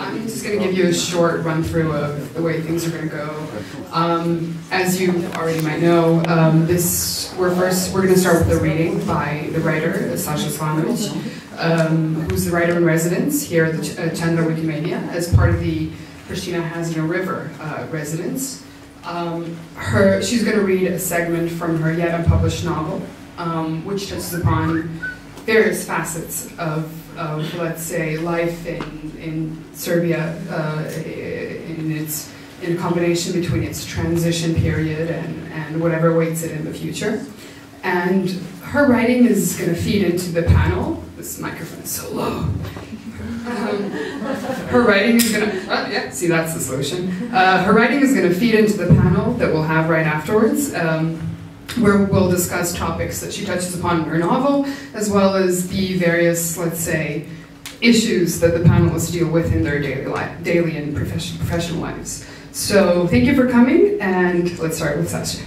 I'm just going to give you a short run through of the way things are going to go. As you already might know, we're going to start with a reading by the writer, Saša Savanović, who's the writer in residence here at the Qendrën Multimedia as part of the Pristina Hazina River residence. She's going to read a segment from her yet unpublished novel, which touches upon various facets of let's say, life in Serbia in a combination between its transition period and whatever awaits it in the future. And her writing is going to feed into the panel. This microphone is so low. Her writing is going to, yeah, see, that's the solution. Her writing is going to feed into the panel that we'll have right afterwards, where we'll discuss topics that she touches upon in her novel, as well as the various, let's say, issues that the panelists deal with in their daily and professional lives. So thank you for coming, and let's start with Saša.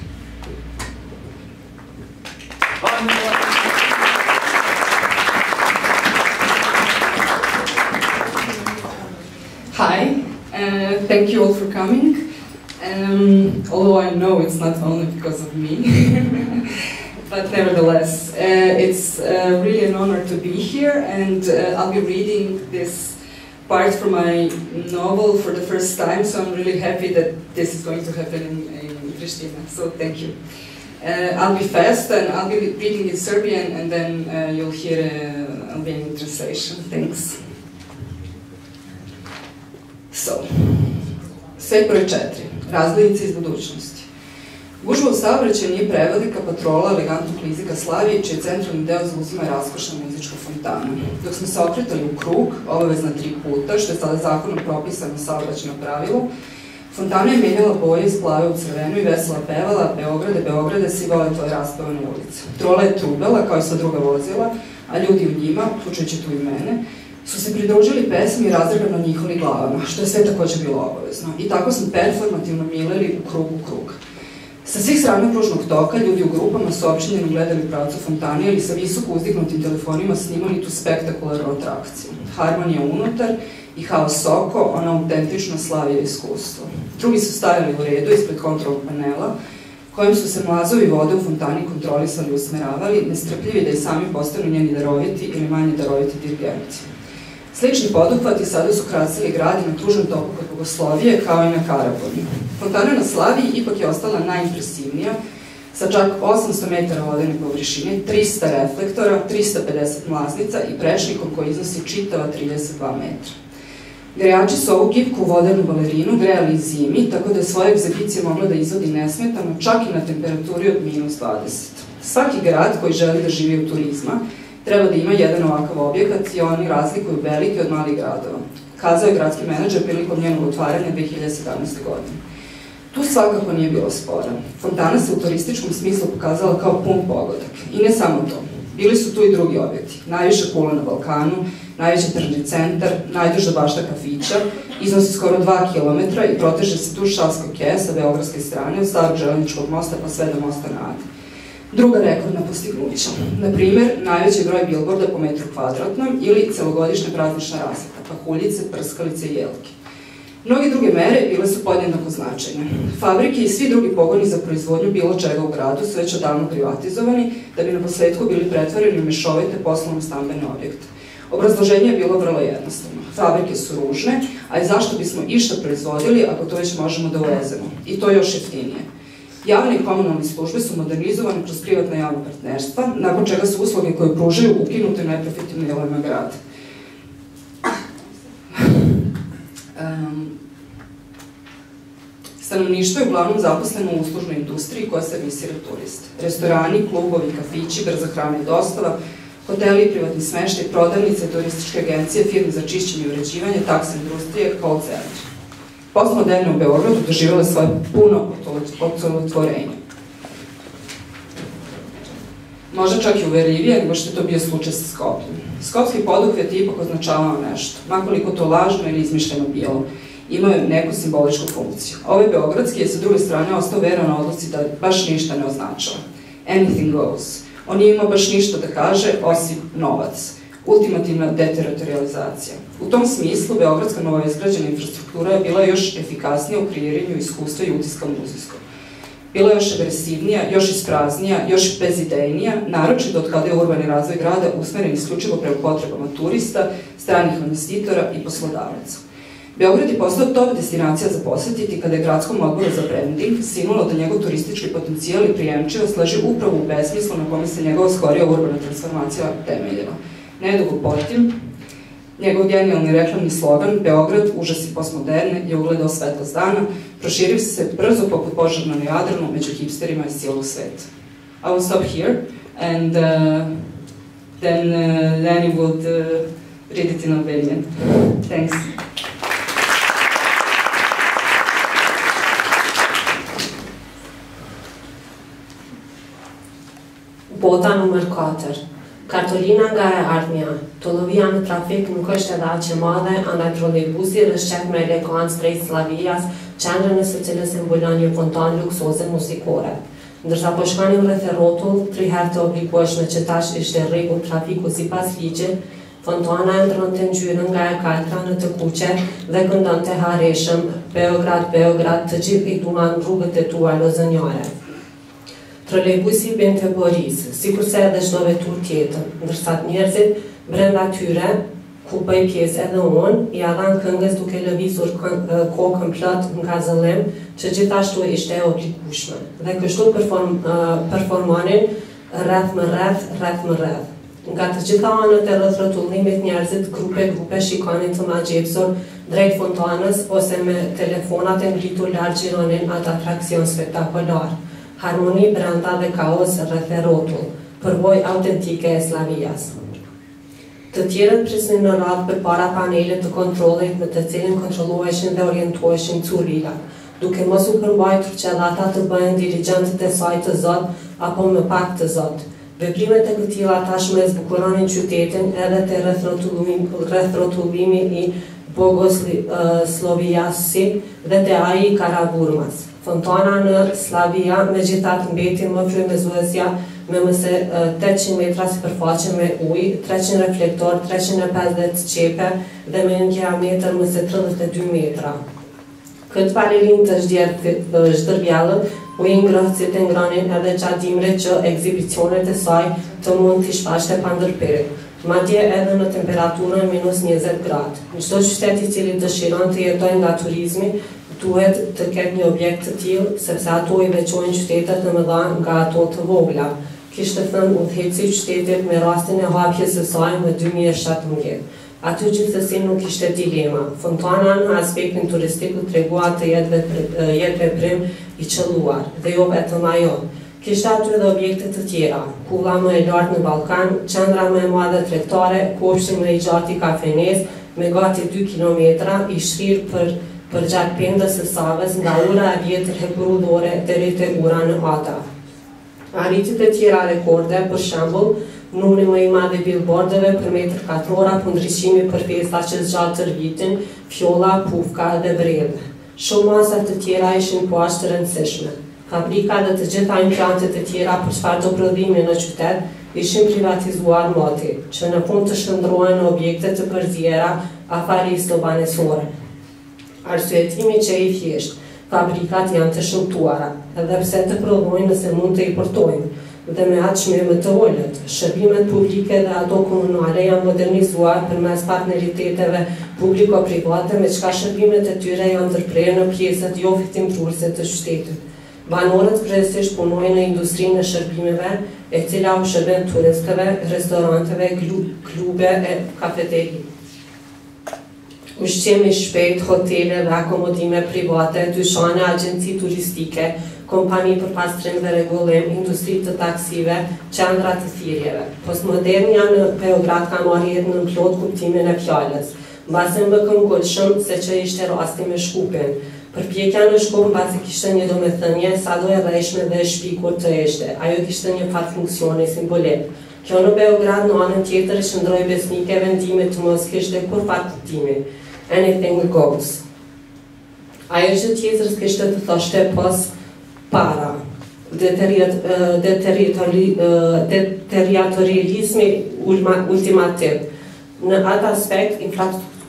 Hi, thank you all for coming. Although I know it's not only because of me, but nevertheless, it's really an honor to be here, and I'll be reading this part from my novel for the first time, so I'm really happy that this is going to happen in Pristina, so thank you. I'll be fast, and I'll be reading in Serbian, and then you'll hear Albin translation. Thanks. So, sve broj 4. Razglednice iz budućnosti. Gužva u saobraćaju nije prevelika, patrola elegantno klizi ka Slaviji, čiji centralni deo zauzima raskošna muzička fontana. Dok smo se okretali u krug, obavezna 3 puta, što je sada zakonom propisano saobraćajno pravilo, fontana je menjala boje iz plave u crvenu i vesela pevala: Beograde, Beograde, svi vole tvoje raspevane ulice. Trola je trubela, kao i sva druga vozila, a ljudi u njima, uključujući tu i mene, su se pridružili pesmi i razdragano njihali glavama, što je sve također bilo obavezno. I tako smo performativno milili u krug. Sa svih strana pružnog toka, ljudi u grupama su opštinjeno gledali pravcu fontane ili sa visoko uzdignutim telefonima snimali tu spektakularnu atrakciju. Harmonija unutar i haos oko, ona autentično Slavija iskustvo. Drugi su stajali u redu ispred kontrolnog panela, kojim su se mlazovi vode u fontani kontrolisali i usmeravali, nestrpljivi da i sami postanu njeni daroviti ili manje daroviti dirigenti. Slični poduhvati sada su krasili grad i na tužnom toku kod Bogoslovije, kao i na Karabonu. Fontana na Slaviji ipak je ostala najimpresivnija, sa čak 800 metara vodene površine, 300 reflektora, 350 mlaznica i prečnikom koji iznosi čitava 32 metra. Grejači su ovu gipku vodenu balerinu grejali i zimi, tako da je svoje egzibicije mogla da izvodi nesmetano, čak i na temperaturi od -20. Svaki grad koji želi da živi od turizma treba da ima jedan ovakav objekat i oni razlikuju velike od malih gradova, kazao je gradski menadžer prilikom njenog otvaranja 2017. godine. Tu svakako nije bilo spora. Fontana se u turističkom smislu pokazala kao pun pogodak. I ne samo to. Bili su tu i drugi objekti. Najviša kula na Balkanu, najveći tržni centar, najduža bašta kafića, iznosi skoro 2 km i proteže se duž Savskog keja sa beogradske strane, od starog železničkog mosta pa sve do mosta na Adi. Druga rekordna postignuća. Na primer, najveći broj bilborda po metru kvadratnom ili celogodišnja praznična rasveta, pahuljice, prskalice i jelke. Mnoge druge mere bile su podjednako značajne. Fabrike i svi drugi pogoni za proizvodnju bilo čega u gradu su već odavno privatizovani, da bi na posledku bili pretvoreni u mešovite poslovno-stambene objekte. Obrazloženje je bilo vrlo jednostavno. Fabrike su ružne, a i zašto bismo išta proizvodili ako to već možemo da uvezemo? I to još jeftinije. Javne i komunalne službe su modernizovane kroz privatna javna partnerstva, nakon čega su usluge koje pružaju ukinute u neprofitnim delovima grada. Stanovništvo je uglavnom zaposleno u uslužnoj industriji koja servisira turiste. Restorani, klubovi, kafići, brza hrana i dostava, hoteli, privatni smeštaj, prodavnice, turističke agencije, firme za čišćenje i uređivanje, taksi industrije, call centri. Postmoderne u Beogradu doživjela svoje puno oplodotvorenje. Možda čak i uverljivije nego što je to bio slučaj sa Skopljem. Skopski poduhvat je ipak označavao nešto, makoliko to lažno ili izmišljeno bilo. Imao je neku simboličku funkciju. Ovaj beogradski je sa druge strane ostao veran na odluci da baš ništa ne označava. Anything goes. On nije imao baš ništa da kaže osim novac. ultimativna deteritorializacija. U tom smislu, beogradska novoizgrađena infrastruktura je bila još efikasnija u kreiranju iskustva i utiska muzijskog. Bila je još agresivnija, još ispraznija, još bezidejnija, naročito od kada je urbani razvoj grada usmeren isključivo prema potrebama turista, stranih investitora i poslodavaca. Beograd je postao top destinacija za posetiti kada je gradskom odboru za branding sinulo da njegov turistički potencijal i prijemčivost leži upravo u besmislu na kome se njegova skorija urbana transformacija temeljila. Nedugo potim, njegov genijalni reklamni slogan "Beograd, užas i postmoderne" je ugledao svetlost dana, proširio se brzo poput požara na Jadranu među hipsterima iz cijelog sveta. I will stop here and then Lenny would read it in Albanian. Thanks. Bota numër 4. Kartolina nga e ardhmja. Tullovia në trafik nuk është edhe aq e madhe, andaj trolejbusi rrëshqet me elegancë drejt Sllavias, qendrën e së cilës e mbulon një fontan luksoze muzikore. Ndërsa po shkonin rreth e rrotull, 3 herë të obligueshme që tash ishte rregull trafiku sipas ligjit, fontana e ndronte ngjyrën nga e kaltra në të kuqe dhe këndonte hareshëm Beograd, Beograd, të gjithë i duan rrugët e tua lozënjare. Trolejbusi binte Boris, sikurse edhe çdo vetur tjetër, ndërsa njerëzit brenda tyre, ku bëj pjesë edhe unë, i dhan këngës duke lëvizur kokën plot nga zëllim, që gjithashtu ishte e obligueshme. Dhe kështu performonin rreth më rreth. Nga të gjitha anët e rreth rrotullimit njerëzit grupe shikonin të magjepsur drejt fontanës ose me telefonat e ngritur larg xhironin atë atraksion spektakolar. Harmoni brenda dhe kaos rreth e rrotull, përvojë autentike e Slavias. Të tjerët prisnin në radhë përpara panelit të kontrollit me të cilin kontrollueshin dhe orientueshin currilat, duke mos u përmbajtur që edhe ata të bëhen dirigjentët e saj të Zot apo më pak të Zot. Veprimet e këtilla tashmë e zbukuronin qytetin edhe te rreth rrotullimi i Bogosloviasit dhe te ai i Karaburmas. Fontana në Slavia megjithatë mbeti më frymëzuesja me mëse 800 metra sipërfaqe me ujë, 300 reflektor, 350 qepe dhe me një diametër mëse 32 metra. Këtë balerinë të zhdërvjallët u ngrohësit e ngronin edhe gjatë dimrit që ekzibicionet e saj të mund t'i shpashte pa ndërpirje, madje edhe në temperaturën -20 gradë. Çdo qytet i cili dëshiron të jetojë nga turizmi duhet të ketë një objekt të tillë, sepse ato i veçojnë qytetet në mëdha nga ato të vogla. Kishte thënë udhëheci i qytetit me rastin e hapjes së saj në 2017. Aty gjithsesi nuk ishte dilema. Fontana në aspektin turistik u tregua të jetë veprim i qelluar, dhe jo vetëm ajo. Kishte aty edhe objekte të tjera, kulla më e lartë në Ballkan, qendra më e madhe tregtare, kopshti më i gjatë i kafenes, me gati 2 kilometra, i shtirë për gjatë pendës së Savës nga ura e vjetër hekurudhore deri te ura në Ata. Arritjet e tjera rekorde, për shembull, numri më i madh i billboardeve për metër katror apo ndriçimi për festa që zgjat tërë vitin, fjolla, pufka dhe breve. Shumë masa të tjera ishin poashtë të rëndësishme. Fabrika dhe të gjitha implantet e tjera për çfarëdo prodhimi në qytet ishin privatizuar moti, që në fund të shndrohen në objekte të përzjera afarisë banesore. Arsyetimi që i thjesht, fabrikat janë të shëmtuara, edhe pse të prodhojnë nëse mund të i portojnë, dhe me atë çmime të ulët. Shërbimet publike dhe ato komunale janë modernizuar përmes partneriteteve publiko-private, me çka shërbimet e tyre janë ndërprerë në pjesët jo fitimtruese të qytetit. Banorët kryesisht punojnë në industrinë e shërbimeve, e cila u shërben turistëve, restoranteve, klube e kafeteri. Ushqim i shpejt, hotele dhe akomodime private, dyshane, agjenci turistike, kompani për pastrim dhe rregullim, industri të taksive, qendra të thirrjeve. Postmodernia në Beograd ka marrë jetë në plot kuptimin e fjalës. Mbasi më këmbgulshëm se që ishte rasti me Shkupin. Përpjekja në Shkup mbasi kishte një domethënie sado e rreshme dhe e shpikur të eshte. Ajo kishte një fat funksioni simbolik. Kjo në Beograd në anën tjetër i shndroi besnike vendimit të mos kishte kur fat kuptimi. Anything goes. Ajo që tjetër kishte të thoshte pos para. Deteritorializmi ultimativ. Në atë aspekt,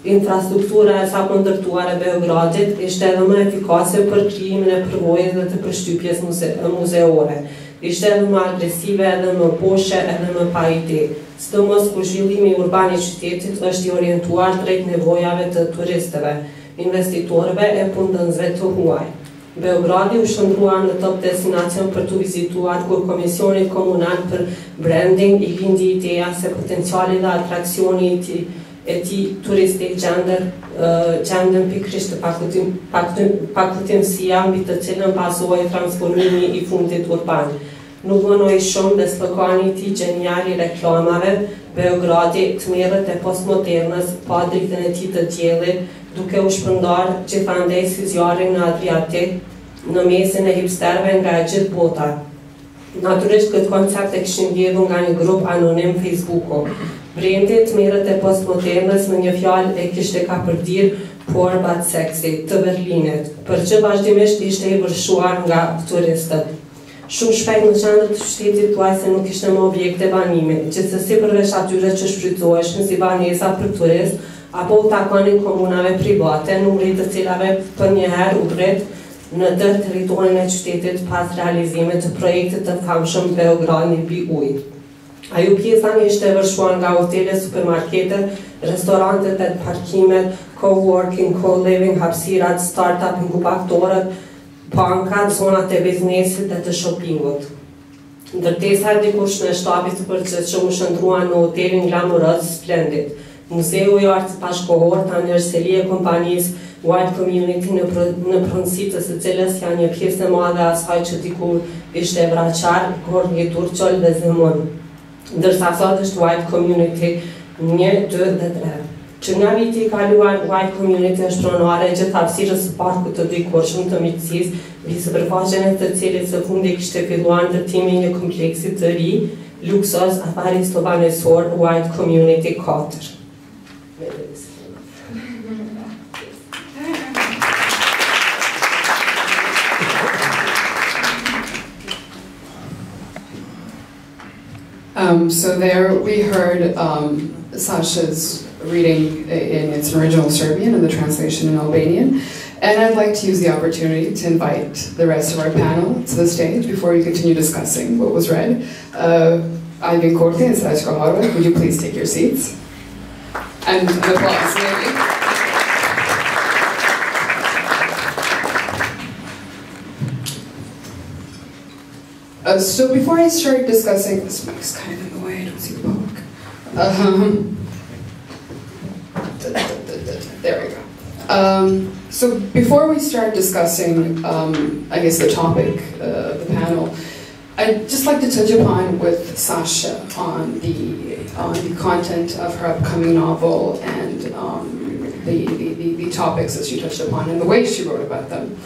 infrastruktura e sapo ndërtuar e Beogradit ishte edhe më efikase për krijimin e përvojës dhe të përshtypjes muzeore. Ishte edhe më agresive, edhe më poshe, edhe më pa ide. Sidomos kur zhvillimi urban i qytetit është i orientuar drejt nevojave të turistëve, investitorëve e punëdhënësve të huaj. Beogradi u shndrua në top destinacion për të vizituar kur Komisioni Komunal për Branding i lindi ideja se potenciali dhe atraksioni e tij turistik gjenden pikërisht të pakkutimësia mbi të cilën pasoi transformimi i fundit urban. Nuk vonoi shumë dhe slogani i tij genial i reklamave, Beogradi të merret e postmodernës, pa dritën e tij të diellit, duke u shpërndar gjithandej si zjarri në Adriatik, në mesin e hipsterëve nga e gjithë bota. Natyrisht këtë koncept e kishin mbledhur nga një grup anonim Facebooku. Brendi të merret e postmodernës me një fjalë e kishte ka përdir poor but sexy të Berlinit, për që vazhdimisht ishte i vërshuar nga turistët. Shumë shpejt në qendër të qytetit thuaj se nuk ishte më objekte banimi, gjithsesi përveç atyre që shfrytzoheshin si banesa për turist, apo u takonin komunave private, numri të cilave për njëherë u bret në tërë territorin e qytetit pas realizimit të projektit të famshëm Beogradi mbi ujë. Ajo pjesa ishte e vërshuar nga hotele, supermarkete, restorantet e parkimet, co-working, co-living, hapësirat, start-up, inkubaktorët, bankat, zonat e biznesit dhe të shoppingut. Ndërtesa e dikush në shtabit të përgjithshëm u shndrua në hotelin glamuröz Splendid. Muzeu i artë bashkohor të anërseli e kompanisë White Community në pronësit të së cilës janë një pjesë e madhe asaj që dikur ishte vraqar, Gornji Turqol dhe Zemun. Ndërsa sot është White Community 1, 2 dhe 3. Që nga viti i kaluar, White Community është pronare e gjithë hapësirës së parkut të dikurshëm të miqësisë, mbi sipërfaqen e të cilit së fundi kishte filluar ndërtimi i një kompleksi të ri, luksoz afaristo banesor White Community 4. So there we heard Sasha's reading in its original Serbian and the translation in Albanian. And I'd like to use the opportunity to invite the rest of our panel to the stage before we continue discussing what was read. Albin, Kurti and Srećko Horvat, would you please take your seats? And an applause, maybe. So before I start discussing, this mic's kind of in the way, I don't see the public. There we go. So before we start discussing, I guess, the topic of the panel, I'd just like to touch upon with Sasha on the content of her upcoming novel and the topics that she touched upon and the way she wrote about them.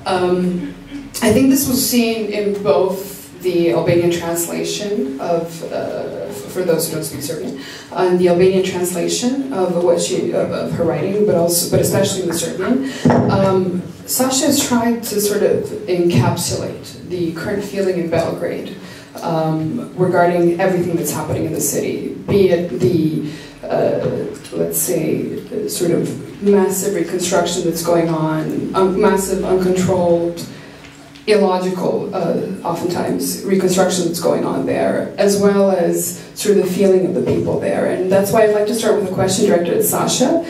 I think this was seen in both the Albanian translation of, for those who don't speak Serbian, the Albanian translation of of her writing, but especially in the Serbian. Sasha has tried to sort of encapsulate the current feeling in Belgrade regarding everything that's happening in the city, be it the, let's say, sort of massive reconstruction that's going on, massive, uncontrolled, illogical, oftentimes, reconstruction that's going on there, as well as sort of the feeling of the people there. And that's why I'd like to start with a question directed at Sasha.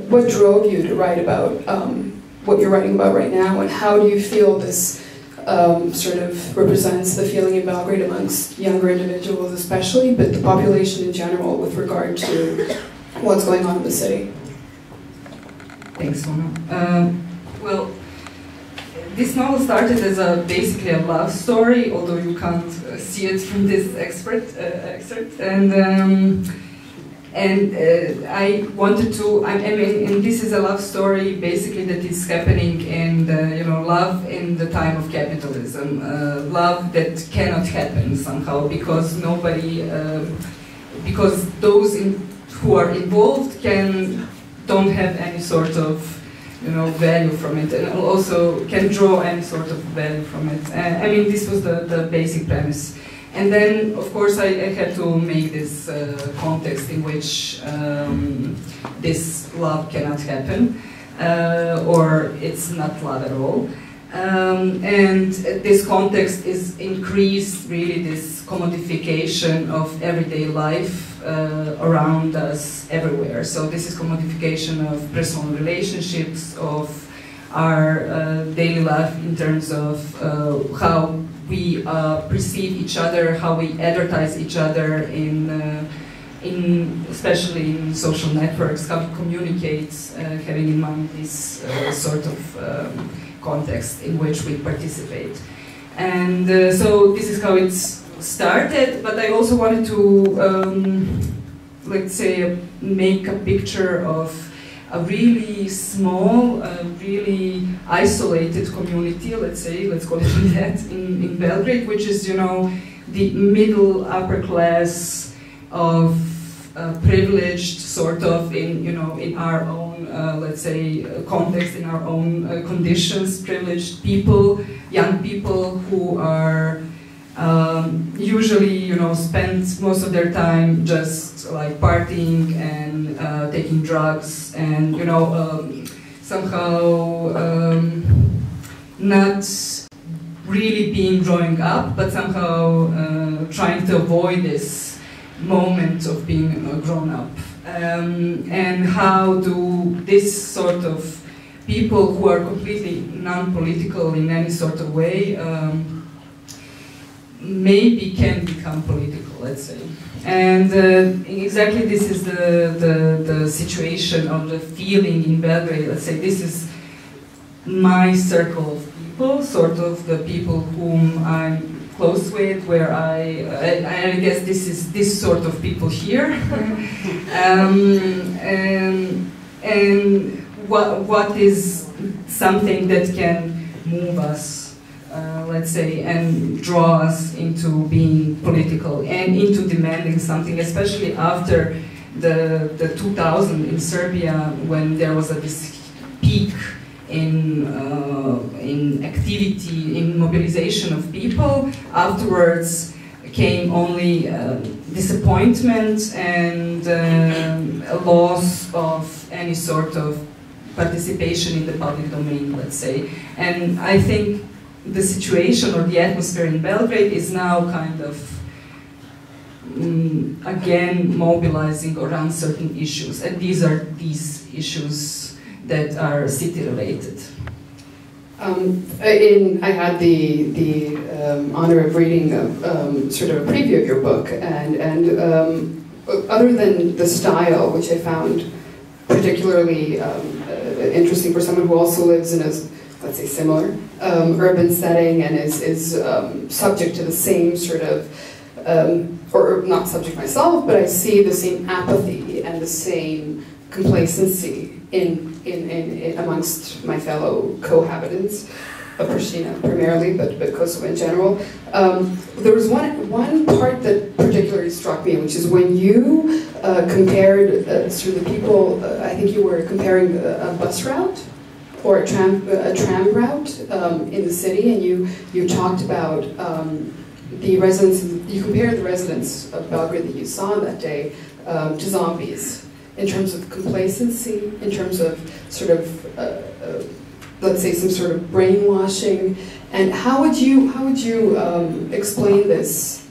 What drove you to write about what you're writing about right now, and how do you feel this sort of represents the feeling in Belgrade amongst younger individuals especially, but the population in general with regard to what's going on in the city? Thanks, Mona. Well, this novel started as basically a love story, although you can't see it from this excerpt. And I wanted to. I mean, and this is a love story basically that is happening in love in the time of capitalism, love that cannot happen somehow because nobody, because those who are involved don't have any sort of value from it, and also can draw any sort of value from it. I mean, this was the basic premise. And then, of course, I had to make this context in which this love cannot happen, or it's not love at all. And this context is increased, really, this commodification of everyday life around us everywhere. So this is commodification of personal relationships, of our daily life in terms of how we perceive each other, how we advertise each other especially in social networks, how we communicate, having in mind this sort of context in which we participate. And so this is how it's started, but I also wanted to, let's say, make a picture of a really small, really isolated community, let's call it that, in Belgrade, which is, you know, the middle upper class of privileged, sort of, in our own, let's say, context, in our own conditions, privileged people, young people who are usually, you know, spend most of their time just like partying and taking drugs, and, you know, somehow not really being growing up, but somehow trying to avoid this moment of being grown up. And how do this sort of people who are completely non-political in any sort of way maybe can become political, let's say. And exactly this is the situation or the feeling in Belgrade. Let's say this is my circle of people, sort of the people whom I'm close with, where I guess this is this sort of people here. And what is something that can move us, let's say, and draw us into being political and into demanding something, especially after the 2000 in Serbia, when there was this peak in activity, in mobilization of people. Afterwards came only disappointment and a loss of any sort of participation in the public domain, let's say. And I think the situation or the atmosphere in Belgrade is now kind of again mobilizing around certain issues, and these are these issues that are city related. I had the honor of reading sort of a preview of your book, and other than the style, which I found particularly interesting for someone who also lives in a, let's say, similar urban setting and is subject to the same sort of, or not subject myself, but I see the same apathy and the same complacency amongst my fellow cohabitants of Pristina primarily, but Kosovo in general. There was one part that particularly struck me, which is when you compared sort of the people, I think you were comparing a bus route or a tram route in the city, and you talked about the residents, you compared the residents of Belgrade that you saw that day to zombies, in terms of complacency, in terms of sort of, let's say, some sort of brainwashing. And how would you explain this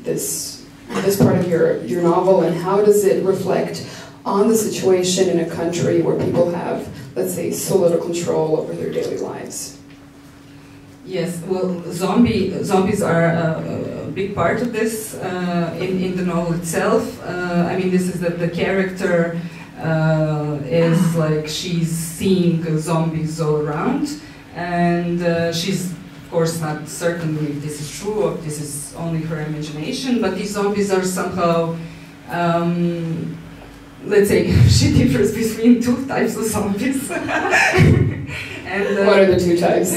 part of your novel, and how does it reflect on the situation in a country where people have, let's say, so little control over their daily lives? Yes, well, zombies are a big part of this in the novel itself. I mean, this is the character is like she's seeing zombies all around, and she's of course not certain if this is true or if this is only her imagination, but these zombies are somehow, let's say, she differs between two types of zombies. And, what are the two types?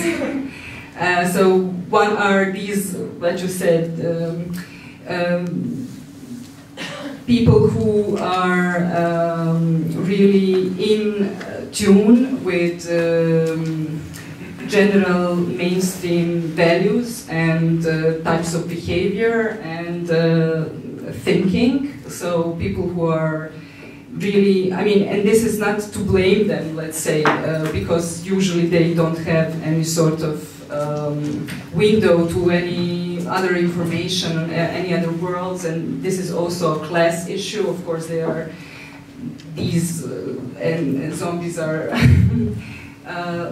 So one are these, what you said, people who are really in tune with general mainstream values and types of behavior and thinking. So people who are really, I mean, and this is not to blame them, let's say, because usually they don't have any sort of window to any other information, any other worlds, and this is also a class issue. Of course, they are these, and zombies are,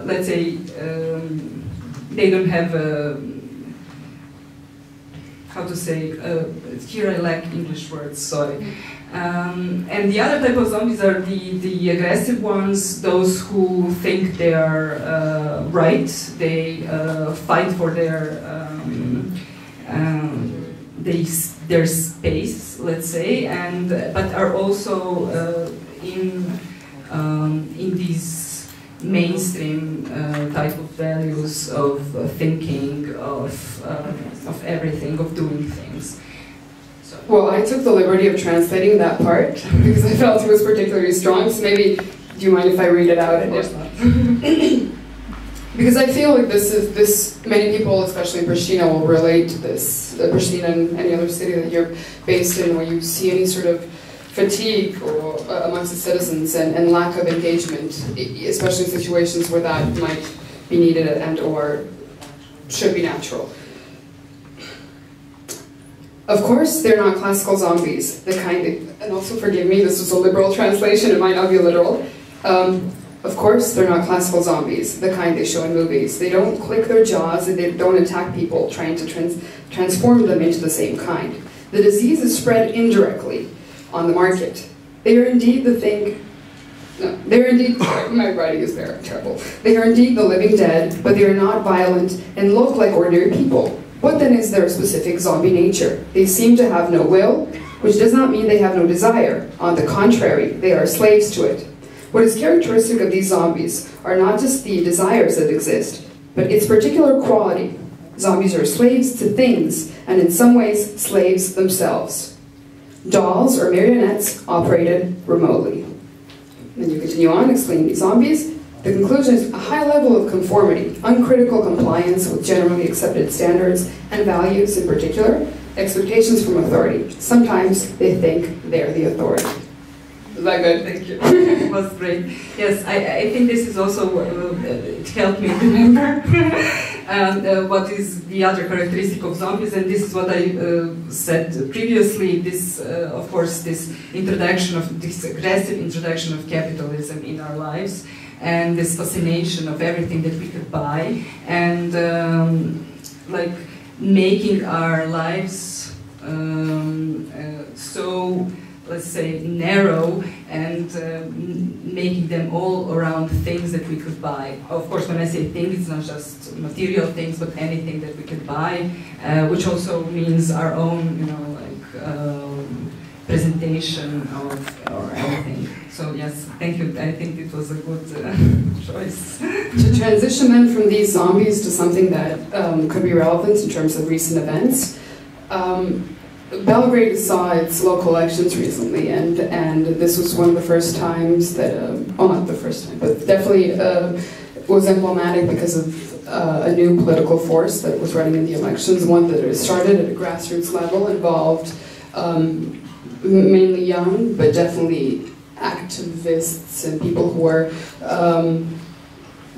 let's say, they don't have a, how to say, here I lack English words, sorry. And the other type of zombies are the aggressive ones, those who think they are right, they fight for their space, let's say, and but are also in these mainstream type of values of thinking, of everything, of doing things. Well, I took the liberty of translating that part because I felt it was particularly strong, so maybe, do you mind if I read it out? Of course not. Because I feel like many people, especially in Pristina, will relate to this. Pristina and any other city that you're based in, where you see any sort of fatigue or, amongst the citizens and lack of engagement, especially in situations where that might be needed and or should be natural. Of course, they're not classical zombies, the kind that, and also forgive me, this was a liberal translation, it might not be literal. Of course, they're not classical zombies, the kind they show in movies. They don't click their jaws and they don't attack people trying to transform them into the same kind. The disease is spread indirectly on the market. They are indeed the thing, no, they are indeed, sorry, my writing is very terrible. They are indeed the living dead, but they are not violent and look like ordinary people. What then is their specific zombie nature? They seem to have no will, which does not mean they have no desire. On the contrary, they are slaves to it. What is characteristic of these zombies are not just the desires that exist, but its particular quality. Zombies are slaves to things, and in some ways, slaves themselves. Dolls or marionettes operated remotely. Then you continue on explaining these zombies. The conclusion is a high level of conformity, uncritical compliance with generally accepted standards and values in particular, expectations from authority. Sometimes they think they're the authority. Is that good? Thank you. It was great. Yes, I think this is also, it helped me remember what is the other characteristic of zombies, and this is what I said previously, this, of course, this aggressive introduction of capitalism in our lives, and this fascination of everything that we could buy, and like making our lives so, let's say, narrow, and making them all around things that we could buy. Of course, when I say things, it's not just material things, but anything that we could buy, which also means our own, you know, like presentation of or anything. So yes, thank you. I think it was a good choice. To transition then from these zombies to something that could be relevant in terms of recent events, Belgrade saw its local elections recently, and this was one of the first times that, well, not the first time, but definitely was emblematic because of a new political force that was running in the elections, one that started at a grassroots level, involved mainly young, but definitely activists and people who were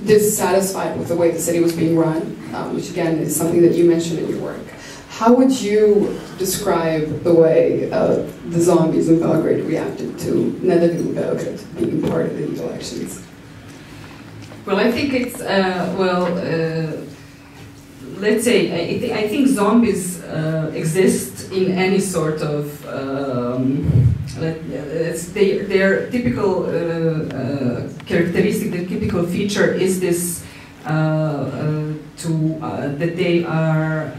dissatisfied with the way the city was being run, which again is something that you mentioned in your work. How would you describe the way the zombies in Belgrade reacted to Nedeljin Belgrade being part of the elections? Well, I think it's, let's say, I think zombies exist in any sort of, their typical characteristic, the typical feature is this, that they are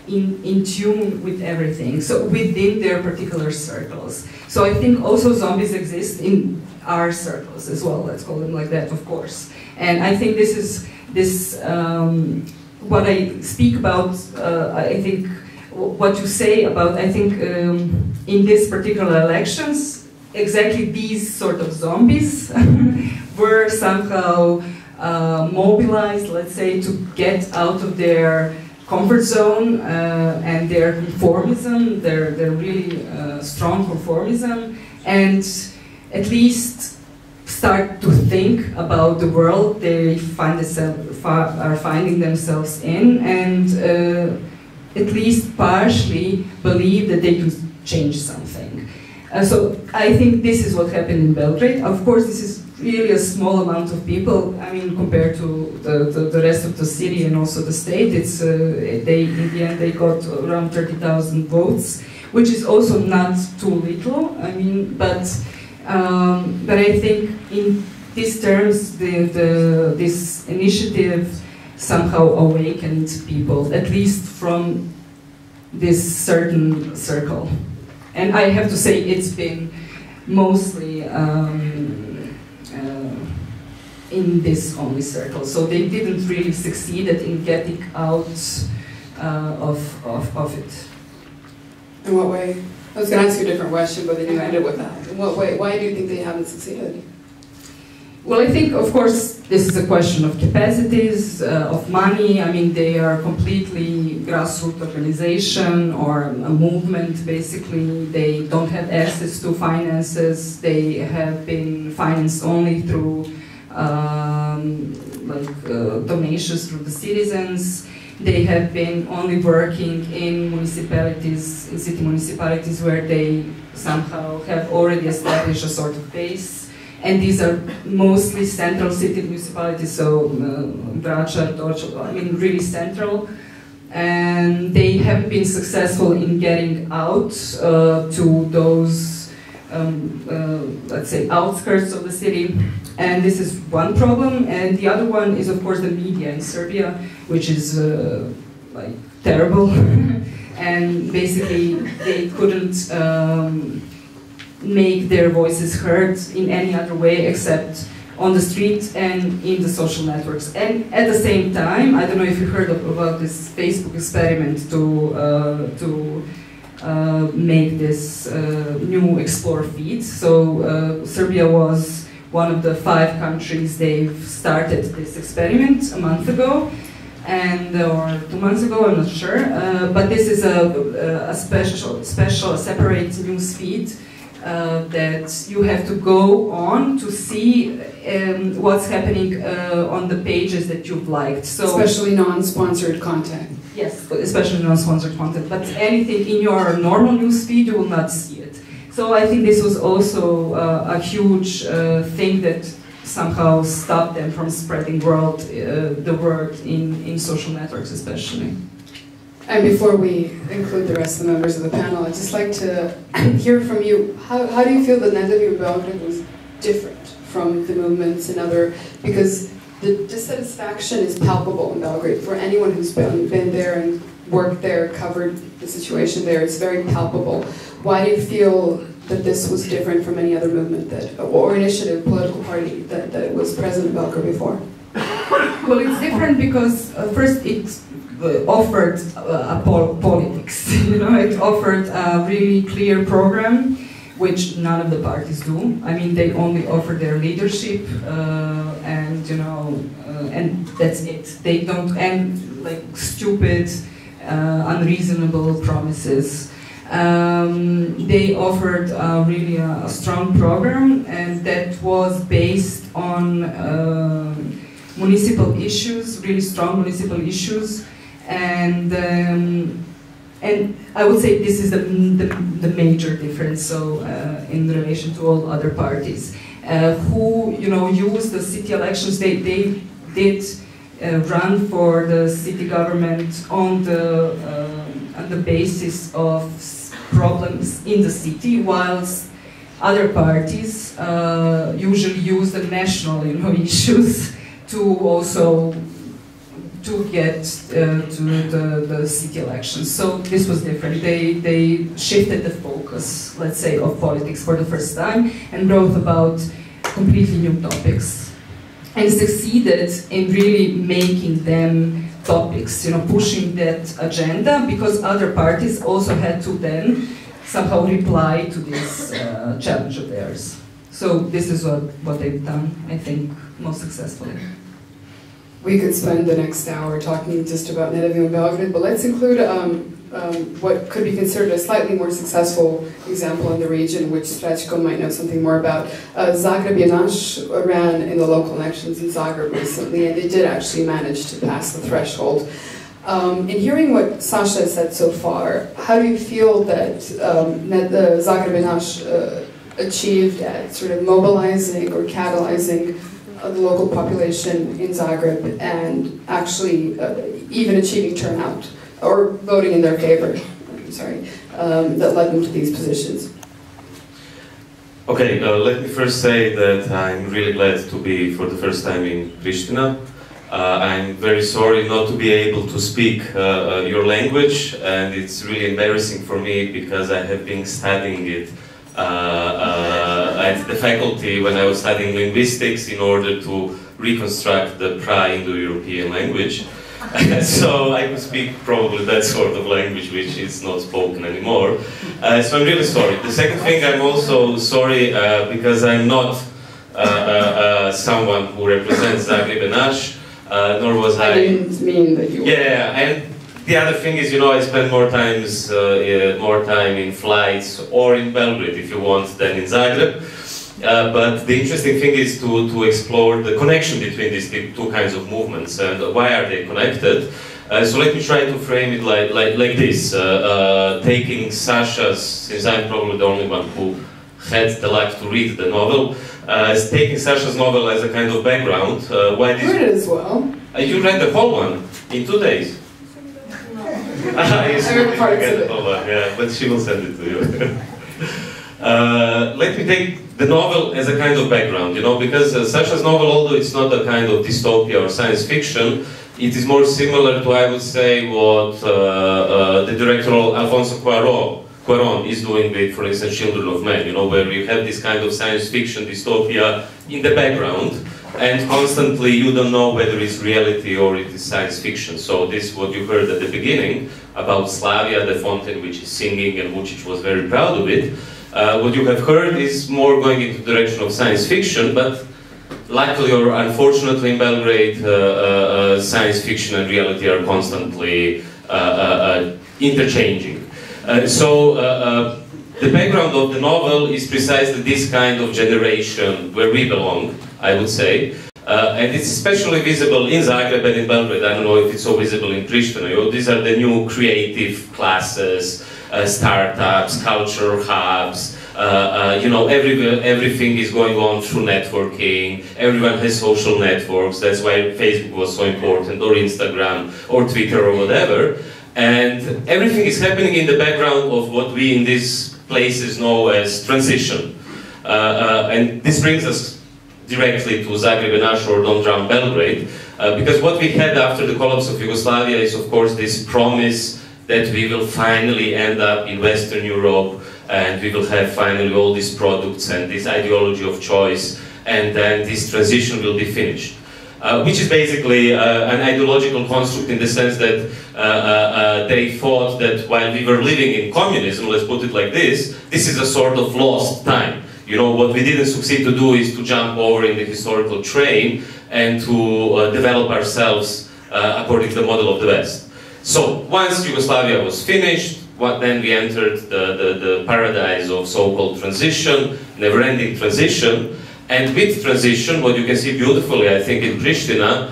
in tune with everything, so within their particular circles. So I think also zombies exist in our circles as well, let's call them like that, of course. And I think this is, what I speak about, I think, what you say about, I think, in these particular elections, exactly these sort of zombies were somehow mobilized, let's say, to get out of their comfort zone and their conformism, their really strong conformism, and at least start to think about the world they are finding themselves in, and at least partially believe that they can change something. So I think this is what happened in Belgrade. Of course, this is really a small amount of people. I mean, compared to the rest of the city and also the state, it's in the end they got around 30,000 votes, which is also not too little. I mean, but I think in these terms, this initiative somehow awakened people, at least from this certain circle. And I have to say, it's been mostly in this only circle. So they didn't really succeed in getting out of it. In what way? I was going to ask you a different question, but then you ended with that. In what way? Why do you think they haven't succeeded? Well, I think, of course, this is a question of capacities, of money. I mean, they are completely grassroots organization or a movement, basically. They don't have access to finances. They have been financed only through donations from the citizens. They have been only working in municipalities, in city municipalities, where they somehow have already established a sort of base. And these are mostly central city municipalities, so Vračar, Dorčel, I mean really central. And they haven't been successful in getting out to those, let's say, outskirts of the city. And this is one problem. And the other one is, of course, the media in Serbia, which is like terrible. And basically, they couldn't make their voices heard in any other way except on the street and in the social networks. And at the same time, I don't know if you heard about this Facebook experiment to make this new Explore feed. So Serbia was one of the 5 countries they've started this experiment a month ago, and or 2 months ago, I'm not sure. But this is a special separate news feed that you have to go on to see what's happening on the pages that you've liked. So especially non-sponsored content. Yes, especially non-sponsored content. But anything in your normal news feed, you will not see it. So I think this was also a huge thing that somehow stopped them from spreading the word in social networks, especially. And before we include the rest of the members of the panel, I'd just like to hear from you. How do you feel the Nedeljom Belgrade was different from the movements and other, because the dissatisfaction is palpable in Belgrade. For anyone who's been there and worked there, covered the situation there, it's very palpable. Why do you feel that this was different from any other movement or initiative, political party that was present in Belgrade before? Well, it's different because first it offered politics. You know, it offered a really clear program, which none of the parties do. I mean, they only offer their leadership, and you know, and that's it. They don't end like stupid, unreasonable promises. They offered really a strong program, and that was based on municipal issues, really strong municipal issues, and I would say this is the major difference. So in relation to all other parties, who used the city elections, they did run for the city government on the basis of problems in the city, whilst other parties usually use the national issues to also get to the city elections. So this was different. They shifted the focus, let's say, of politics for the first time and wrote about completely new topics, and succeeded in really making them topics, pushing that agenda, because other parties also had to then somehow reply to this challenge of theirs. So this is what they've done, I think, most successfully. we could spend the next hour talking just about Nedavim and Belgrade, but let's include what could be considered a slightly more successful example in the region, which Srećko might know something more about. Zagreb ran in the local elections in Zagreb recently, and they did actually manage to pass the threshold. In hearing what Saša said so far, how do you feel that the Zagreb achieved at sort of mobilizing or catalyzing the local population in Zagreb and actually even achieving turnout or voting in their favor, that led them to these positions? Okay, let me first say that I'm really glad to be for the first time in Pristina. I'm very sorry not to be able to speak your language, and it's really embarrassing for me because I have been studying it at the faculty when I was studying linguistics in order to reconstruct the pra-Indo-European language. So I could speak probably that sort of language which is not spoken anymore. So I'm really sorry. The second thing, I'm also sorry because I'm not someone who represents Zagreb and Naš, nor was I. I didn't mean that you were. Yeah, and the other thing is, I spend more time in flights or in Belgrade, if you want, than in Zagreb. But the interesting thing is to explore the connection between these two kinds of movements and why are they connected. So let me try to frame it like this, taking Saša's, since I'm probably the only one who had the luck to read the novel, taking Saša's novel as a kind of background. Why this? I read it as well. You read the whole one in 2 days? I read parts of it. Yeah, but she will send it to you. Let me take the novel as a kind of background, because Saša's novel, although it's not a kind of dystopia or science fiction, it is more similar to, I would say, what the director Alfonso Cuarón is doing with, for instance, Children of Men, where you have this kind of science fiction dystopia in the background, and constantly you don't know whether it's reality or it is science fiction. So this is what you heard at the beginning about Slavia, the fountain which is singing, and Vučić was very proud of it. What you have heard is more going into the direction of science fiction, but luckily or unfortunately in Belgrade, science fiction and reality are constantly interchanging. The background of the novel is precisely this kind of generation where we belong, I would say. And it's especially visible in Zagreb and in Belgrade. I don't know if it's so visible in Pristina. These are the new creative classes, startups, cultural hubs. Everything is going on through networking. Everyone has social networks. That's why Facebook was so important, or Instagram, or Twitter, or whatever. And everything is happening in the background of what we in these places know as transition. And this brings us directly to Zagreb and Naš, or Don't Drown Belgrade, because what we had after the collapse of Yugoslavia is, of course, this promise that we will finally end up in Western Europe, and we will have finally all these products and this ideology of choice, and then this transition will be finished. Which is basically an ideological construct in the sense that they thought that while we were living in communism, let's put it like this is a sort of lost time. What we didn't succeed to do is to jump over in the historical train and to develop ourselves according to the model of the West. So once Yugoslavia was finished, then we entered the paradise of so-called transition, never-ending transition. And with transition, what you can see beautifully, I think, in Pristina,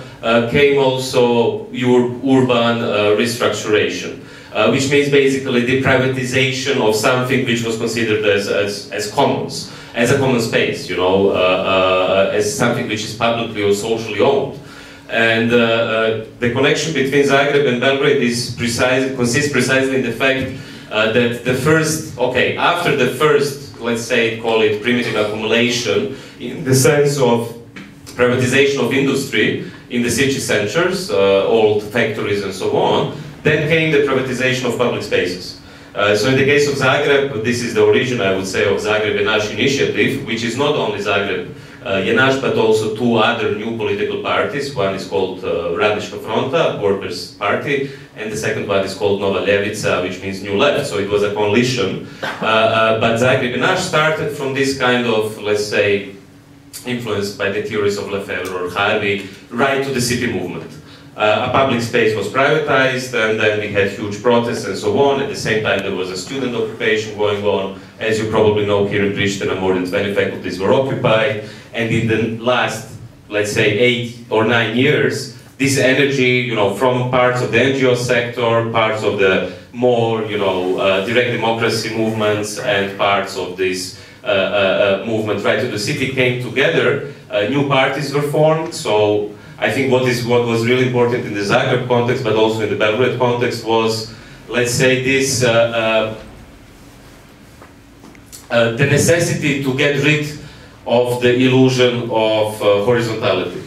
came also urban restructuration, which means basically the privatization of something which was considered as commons, as a common space, as something which is publicly or socially owned. And the connection between Zagreb and Belgrade consists precisely in the fact that after the first, let's say, call it primitive accumulation, in the sense of privatization of industry in the city centers, old factories and so on, then came the privatization of public spaces. So in the case of Zagreb, this is the origin, I would say, of Zagreb and Naš initiative, which is not only Zagreb Jenaš, but also two other new political parties. One is called Radnička Fronta, Workers' Party, and the second one is called Nova Ljevica, which means New Left, so it was a coalition. But Zagreb Jenaš started from this kind of, let's say, influenced by the theories of Lefebvre or Harvey, right to the city movement. A public space was privatized, and then we had huge protests and so on. At the same time, there was a student occupation going on. As you probably know, here in Pristina, more than 20 faculties were occupied. And in the last, let's say, 8 or 9 years, this energy, you know, from parts of the NGO sector, parts of the more, you know, direct democracy movements, and parts of this movement right to the city came together. New parties were formed. So I think what was really important in the Zagreb context, but also in the Belgrade context, was, let's say, this the necessity to get rid of the illusion of horizontality,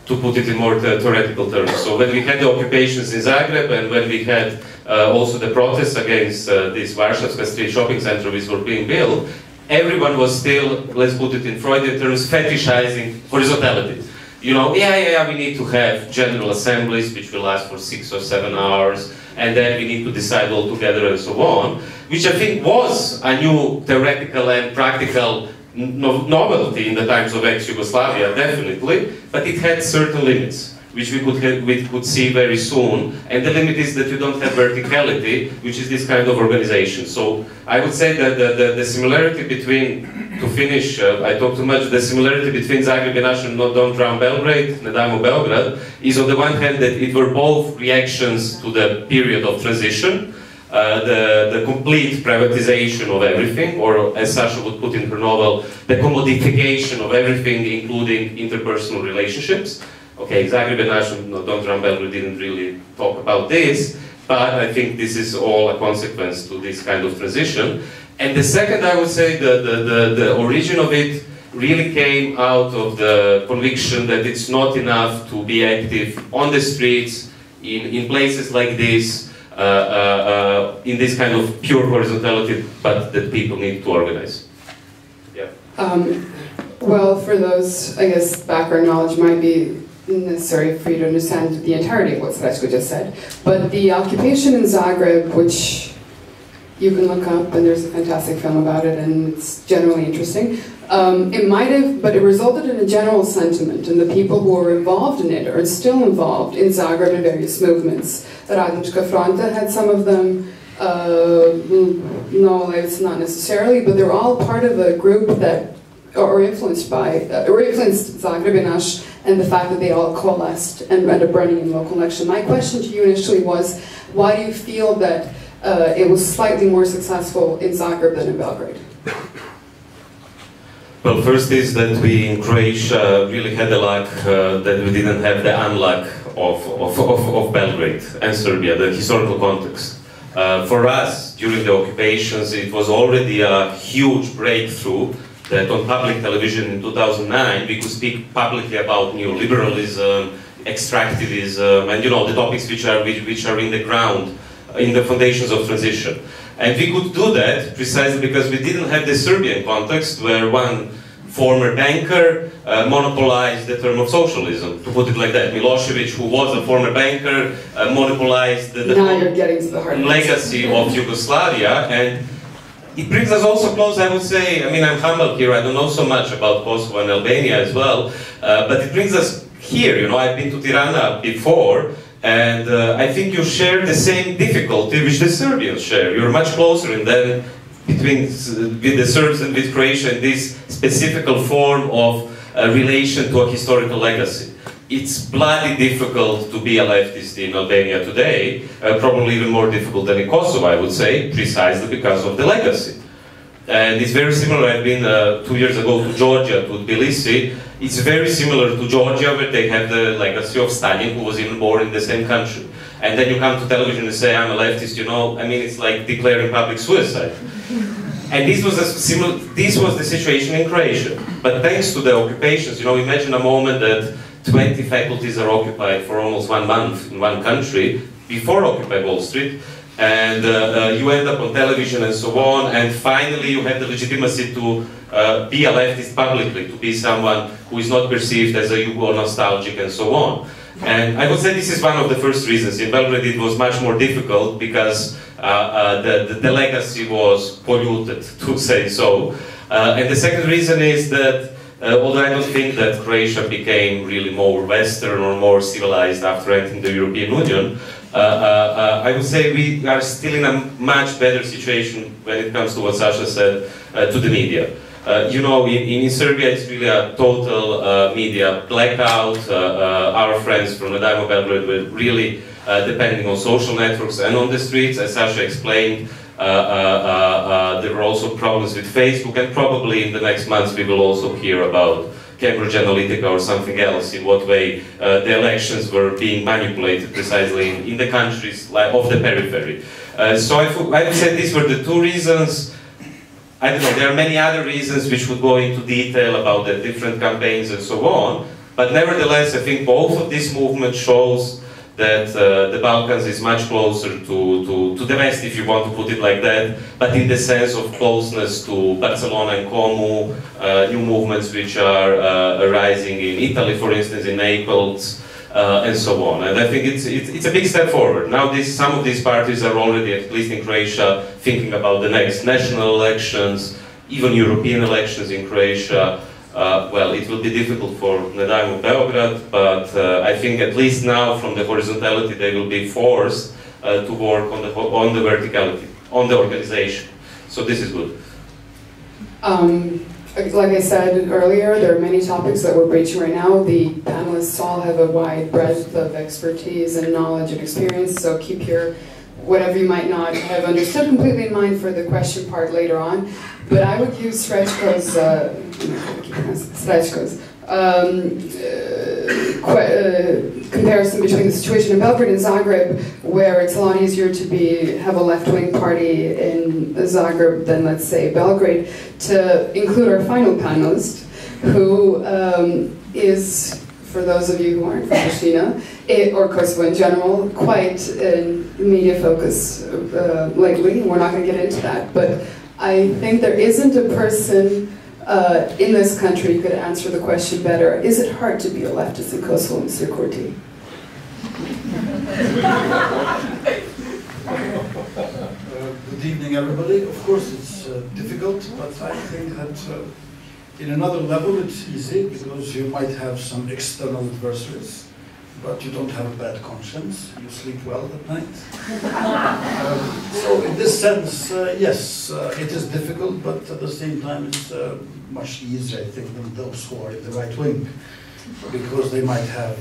to put it in more theoretical terms. So when we had the occupations in Zagreb, and when we had also the protests against this Varšavska street shopping center which were being built, everyone was still, let's put it in Freudian terms, fetishizing horizontality. You know, yeah, we need to have general assemblies which will last for 6 or 7 hours, and then we need to decide all together and so on, which I think was a new theoretical and practical novelty in the times of ex-Yugoslavia, definitely, but it had certain limits, which we could see very soon, and the limit is that you don't have verticality, which is this kind of organization. So I would say that the similarity between, to finish, I talk too much, the similarity between Zagreb i naš and Don't Drown Belgrade, Ne dajmo Belgrad, is on the one hand that it were both reactions to the period of transition, the complete privatization of everything, or as Saša would put in her novel, the commodification of everything, including interpersonal relationships. Okay, Zagreb i naš and Don't Drown Belgrade didn't really talk about this, but I think this is all a consequence to this kind of transition. And the second, I would say, the origin of it really came out of the conviction that it's not enough to be active on the streets, in places like this, in this kind of pure horizontality, but that people need to organize. Yeah. Well, for those, I guess, background knowledge might be necessary for you to understand the entirety of what Srećko just said. But the occupation in Zagreb, which you can look up, and there's a fantastic film about it, and it's generally interesting. It might have, but it resulted in a general sentiment, and the people who were involved in it are still involved in Zagreb in various movements. Radnička Fronta had some of them. No, it's not necessarily, but they're all part of a group that or influenced Zagreb i naš, and the fact that they all coalesced and ran a Brennian local election. My question to you initially was, why do you feel that it was slightly more successful in Zagreb than in Belgrade? Well, first is that we in Croatia really had the luck that we didn't have the unluck of Belgrade and Serbia, the historical context. For us, during the occupations, it was already a huge breakthrough that on public television in 2009 we could speak publicly about neoliberalism, extractivism, and, you know, the topics which are in the ground, in the foundations of transition. And we could do that precisely because we didn't have the Serbian context where one former banker monopolized the term of socialism, to put it like that. Milosevic, who was a former banker, monopolized the legacy of Yugoslavia, and it brings us also close, I would say. I mean, I'm humble here, I don't know so much about Kosovo and Albania as well, but it brings us here, you know. I've been to Tirana before, and I think you share the same difficulty which the Serbians share. You're much closer in that, with the Serbs and with Croatia, in this specific form of relation to a historical legacy. It's bloody difficult to be a leftist in Albania today, probably even more difficult than in Kosovo, I would say, precisely because of the legacy. And it's very similar. I've been 2 years ago to Georgia, to Tbilisi. It's very similar to Georgia, where they have the legacy of Stalin, who was even born in the same country. And then you come to television and say, I'm a leftist, you know, I mean, it's like declaring public suicide. And this was the situation in Croatia. But thanks to the occupations, you know, imagine a moment that 20 faculties are occupied for almost 1 month in one country, before Occupy Wall Street, and you end up on television and so on, and finally you have the legitimacy to be a leftist publicly, to be someone who is not perceived as a Yugo-nostalgic and so on. And I would say this is one of the first reasons. In Belgrade it was much more difficult because the legacy was polluted, to say so. And the second reason is that although I don't think that Croatia became really more Western or more civilized after entering the European Union, I would say we are still in a much better situation when it comes to what Saša said, to the media. You know, in Serbia it's really a total media blackout. Our friends from the Dajmo Belgrade were really depending on social networks and on the streets, as Saša explained. There were also problems with Facebook, and probably in the next months we will also hear about Cambridge Analytica or something else, in what way the elections were being manipulated precisely in the countries of the periphery. So I would say these were the two reasons. I don't know, there are many other reasons which would go into detail about the different campaigns and so on, but nevertheless I think both of these movements shows that the Balkans is much closer to the West, if you want to put it like that, but in the sense of closeness to Barcelona and Como, new movements which are arising in Italy, for instance, in Naples, and so on. And I think it's a big step forward. Now some of these parties are already, at least in Croatia, thinking about the next national elections, even European elections in Croatia. Well, it will be difficult for Nedajmo Beograd, but I think at least now, from the horizontality, they will be forced to work on the verticality, on the organization. So this is good. Like I said earlier, there are many topics that we're breaching right now. The panelists all have a wide breadth of expertise and knowledge and experience, so keep your whatever you might not have understood completely in mind for the question part later on. But I would use Srećko's comparison between the situation in Belgrade and Zagreb, where it's a lot easier to have a left-wing party in Zagreb than, let's say, Belgrade, to include our final panelist, who is, for those of you who aren't from Pristina, or Kosovo in general, quite media focus lately. We're not going to get into that, but I think there isn't a person in this country who could answer the question better. Is it hard to be a leftist in Kosovo, Mr. Kurti? Good evening, everybody. Of course, it's difficult, but I think that in another level it's easy, because you might have some external adversaries, but you don't have a bad conscience, you sleep well at night. So in this sense, yes, it is difficult, but at the same time it's much easier, I think, than those who are in the right wing, because they might have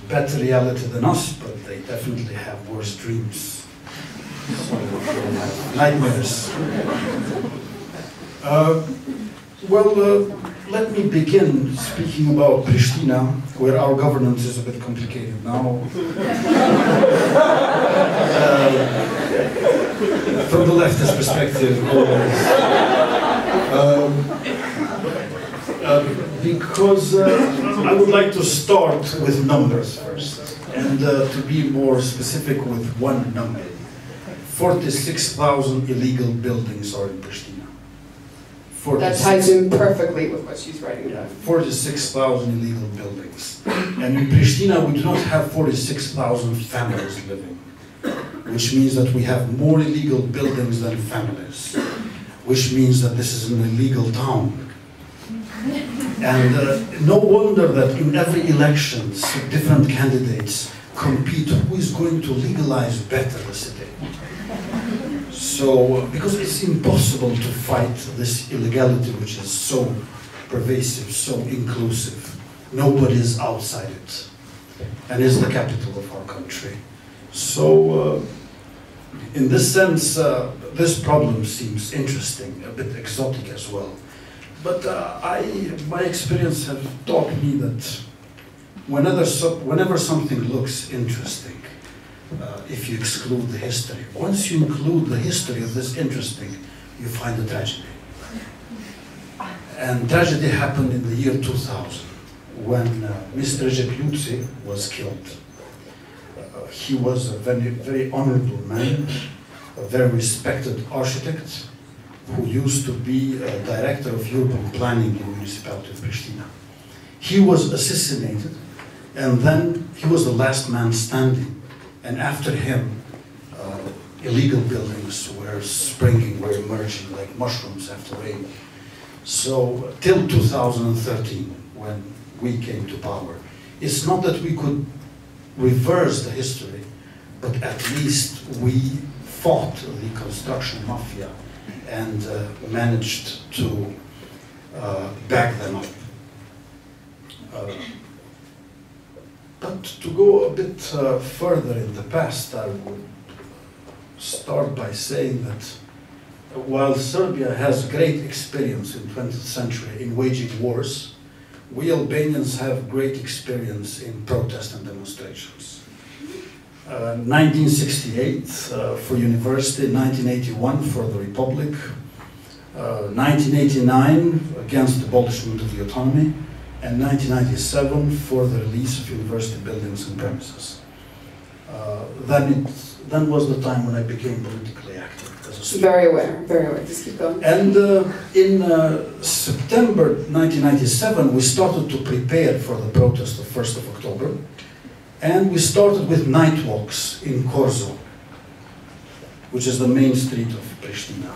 better reality than us, but they definitely have worse dreams. So they have nightmares. Let me begin speaking about Pristina, where our governance is a bit complicated now. From the leftist perspective, because I would like to start with numbers first, and to be more specific with one number. 46,000 illegal buildings are in Pristina. That ties in perfectly with what she's writing about. 46,000 illegal buildings. And in Pristina we do not have 46,000 families living, which means that we have more illegal buildings than families, which means that this is an illegal town. And no wonder that in every election different candidates compete who is going to legalize better the city. So, because it's impossible to fight this illegality which is so pervasive, so inclusive. Nobody is outside it, and is the capital of our country. So, in this sense, this problem seems interesting, a bit exotic as well. But my experience has taught me that whenever something looks interesting, if you exclude the history, once you include the history of this interesting, you find a tragedy. And tragedy happened in the year 2000, when Mr. Recep was killed. He was a very, very honorable man, a very respected architect, who used to be a director of urban planning in the municipality of Pristina. He was assassinated, and then he was the last man standing. And after him, illegal buildings were springing, were emerging like mushrooms after rain. So till 2013, when we came to power, it's not that we could reverse the history, but at least we fought the construction mafia and managed to back them up. But to go a bit further in the past, I would start by saying that while Serbia has great experience in the 20th century in waging wars, we Albanians have great experience in protest and demonstrations. 1968 for university, 1981 for the Republic, 1989 against the abolishment of the autonomy, and 1997 for the release of university buildings and premises. Then was the time when I became politically active as a student. Very aware, very aware. Just keep going. And in September 1997, we started to prepare for the protest of 1st of October. And we started with night walks in Korzo, which is the main street of Pristina.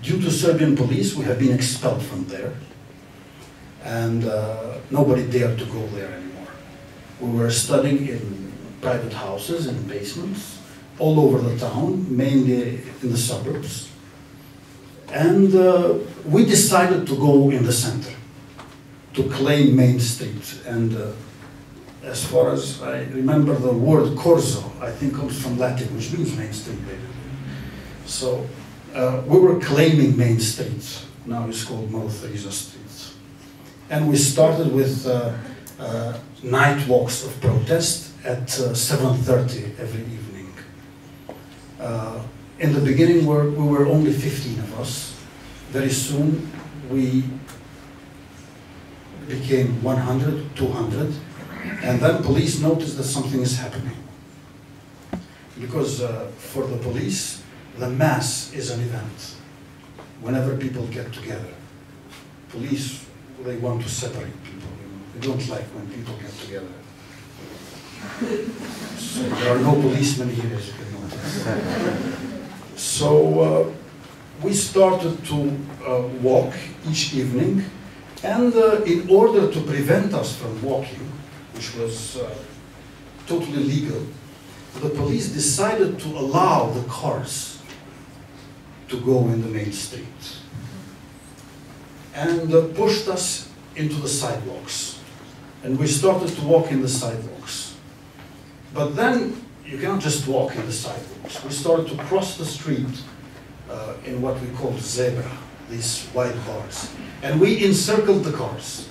Due to Serbian police, we have been expelled from there. And nobody dared to go there anymore. We were studying in private houses, in basements, all over the town, mainly in the suburbs. And we decided to go in the center, to claim Main Street. And as far as I remember, the word Korzo, I think, comes from Latin, which means Main Street. So we were claiming Main Street. Now it's called Malthriza Street. And we started with night walks of protest at 7:30 every evening. In the beginning, we were only 15 of us. Very soon, we became 100, 200. And then police noticed that something is happening. Because for the police, the mass is an event. Whenever people get together, police, they want to separate people. They don't like when people get together. So there are no policemen here, as you can notice. So we started to walk each evening, and in order to prevent us from walking, which was totally legal, the police decided to allow the cars to go in the main street and pushed us into the sidewalks. And we started to walk in the sidewalks. But then you cannot just walk in the sidewalks. We started to cross the street in what we call zebra, these wide bars. And we encircled the cars.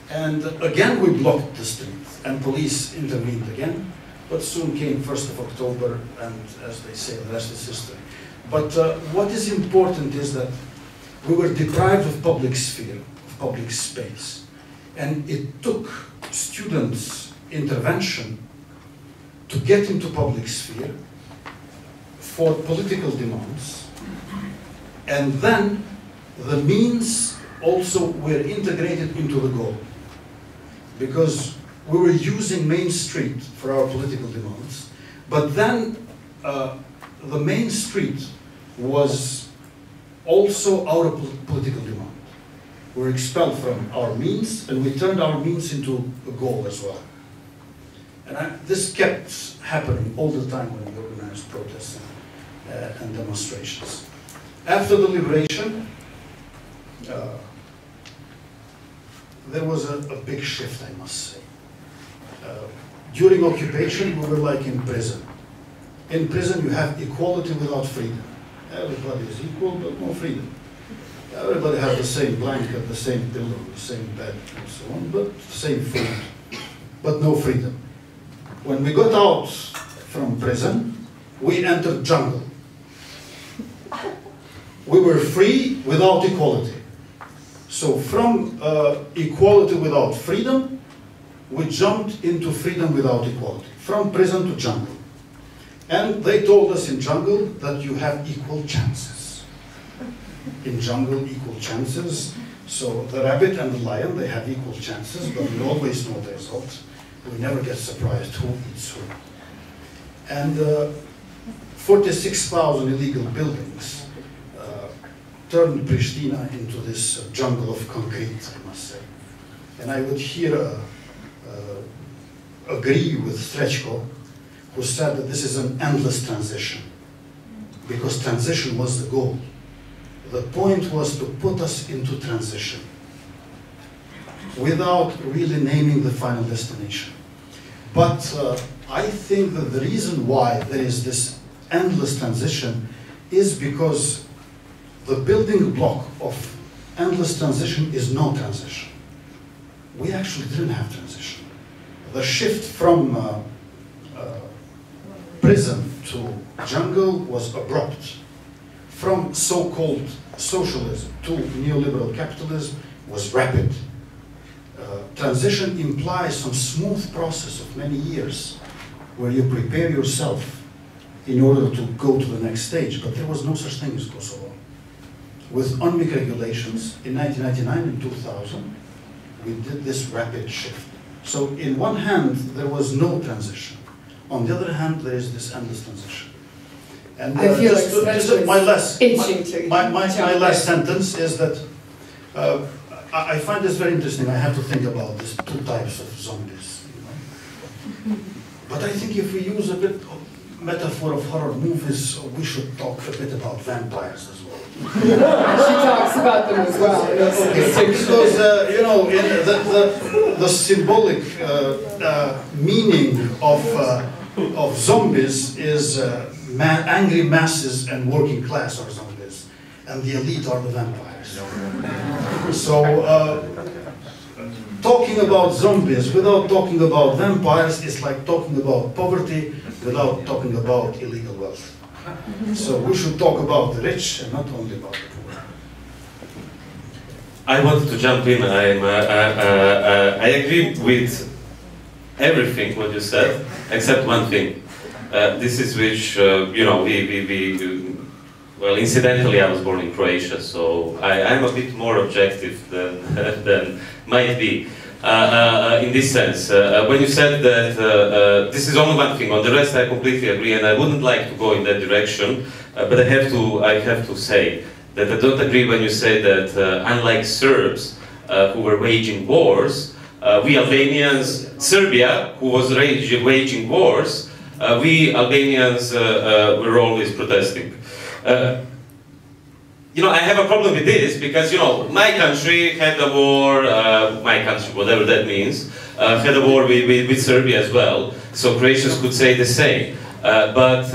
And again we blocked the street, and police intervened again. But soon came 1st of October, and as they say, the rest is history. But what is important is that we were deprived of public sphere, of public space. And it took students' intervention to get into public sphere for political demands. And then the means also were integrated into the goal. Because we were using Main Street for our political demands, but then the Main Street was also our political demand. We were expelled from our means, and we turned our means into a goal as well. And this kept happening all the time when we organized protests and demonstrations. After the liberation, there was a big shift, I must say. During occupation, we were like in prison. In prison, you have equality without freedom. Everybody is equal, but no freedom. Everybody has the same blanket, the same pillow, the same bed, and so on, but same food, but no freedom. When we got out from prison, we entered jungle. We were free without equality. So from equality without freedom, we jumped into freedom without equality, from prison to jungle. And they told us in jungle that you have equal chances. In jungle, equal chances. So the rabbit and the lion, they have equal chances, but we always know the result. We never get surprised who eats who. And 46,000 illegal buildings turned Pristina into this jungle of concrete, I must say. And I would here agree with Srećko, who said that this is an endless transition, because transition was the goal. The point was to put us into transition without really naming the final destination. But I think that the reason why there is this endless transition is because the building block of endless transition is no transition. We actually didn't have transition. The shift from prison to jungle was abrupt. From so-called socialism to neoliberal capitalism was rapid. Transition implies some smooth process of many years where you prepare yourself in order to go to the next stage, but there was no such thing as Kosovo. With UNMIC regulations in 1999 and 2000, we did this rapid shift. So in one hand, there was no transition. On the other hand, there is this endless transition. And I feel like my last sentence sentence is that I find this very interesting. I have to think about these two types of zombies. You know? But I think if we use a bit of metaphor of horror movies, we should talk a bit about vampires as well. She talks about them as well. Okay, because you know, the symbolic meaning of zombies is angry masses and working class are zombies, and the elite are the vampires. So talking about zombies without talking about vampires is like talking about poverty without talking about illegal wealth. So we should talk about the rich and not only about the poor. I wanted to jump in. I agree with everything what you said, except one thing. This is which, you know, well, incidentally, I was born in Croatia, so I'm a bit more objective than might be. In this sense, when you said that this is only one thing, on the rest I completely agree, and I wouldn't like to go in that direction, but I have to say that I don't agree when you say that unlike Serbs who were waging wars, we Albanians, Serbia, who was waging wars, we Albanians were always protesting. You know, I have a problem with this because, you know, my country had a war, my country, whatever that means, had a war with Serbia as well, so Croatians could say the same. But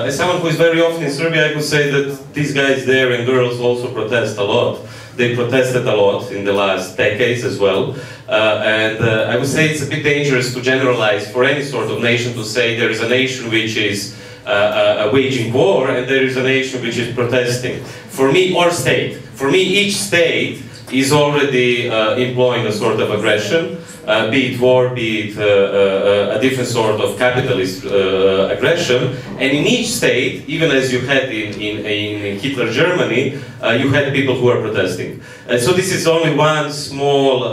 as someone who is very often in Serbia, I could say that these guys there and girls also protest a lot. They protested a lot in the last decades as well. And I would say it's a bit dangerous to generalize for any sort of nation to say there is a nation which is waging war and there is a nation which is protesting. For me, or state. For me, each state is already employing a sort of aggression, be it war, be it a different sort of capitalist aggression. And in each state, even as you had in Hitler Germany, you had people who are protesting. So this is only one small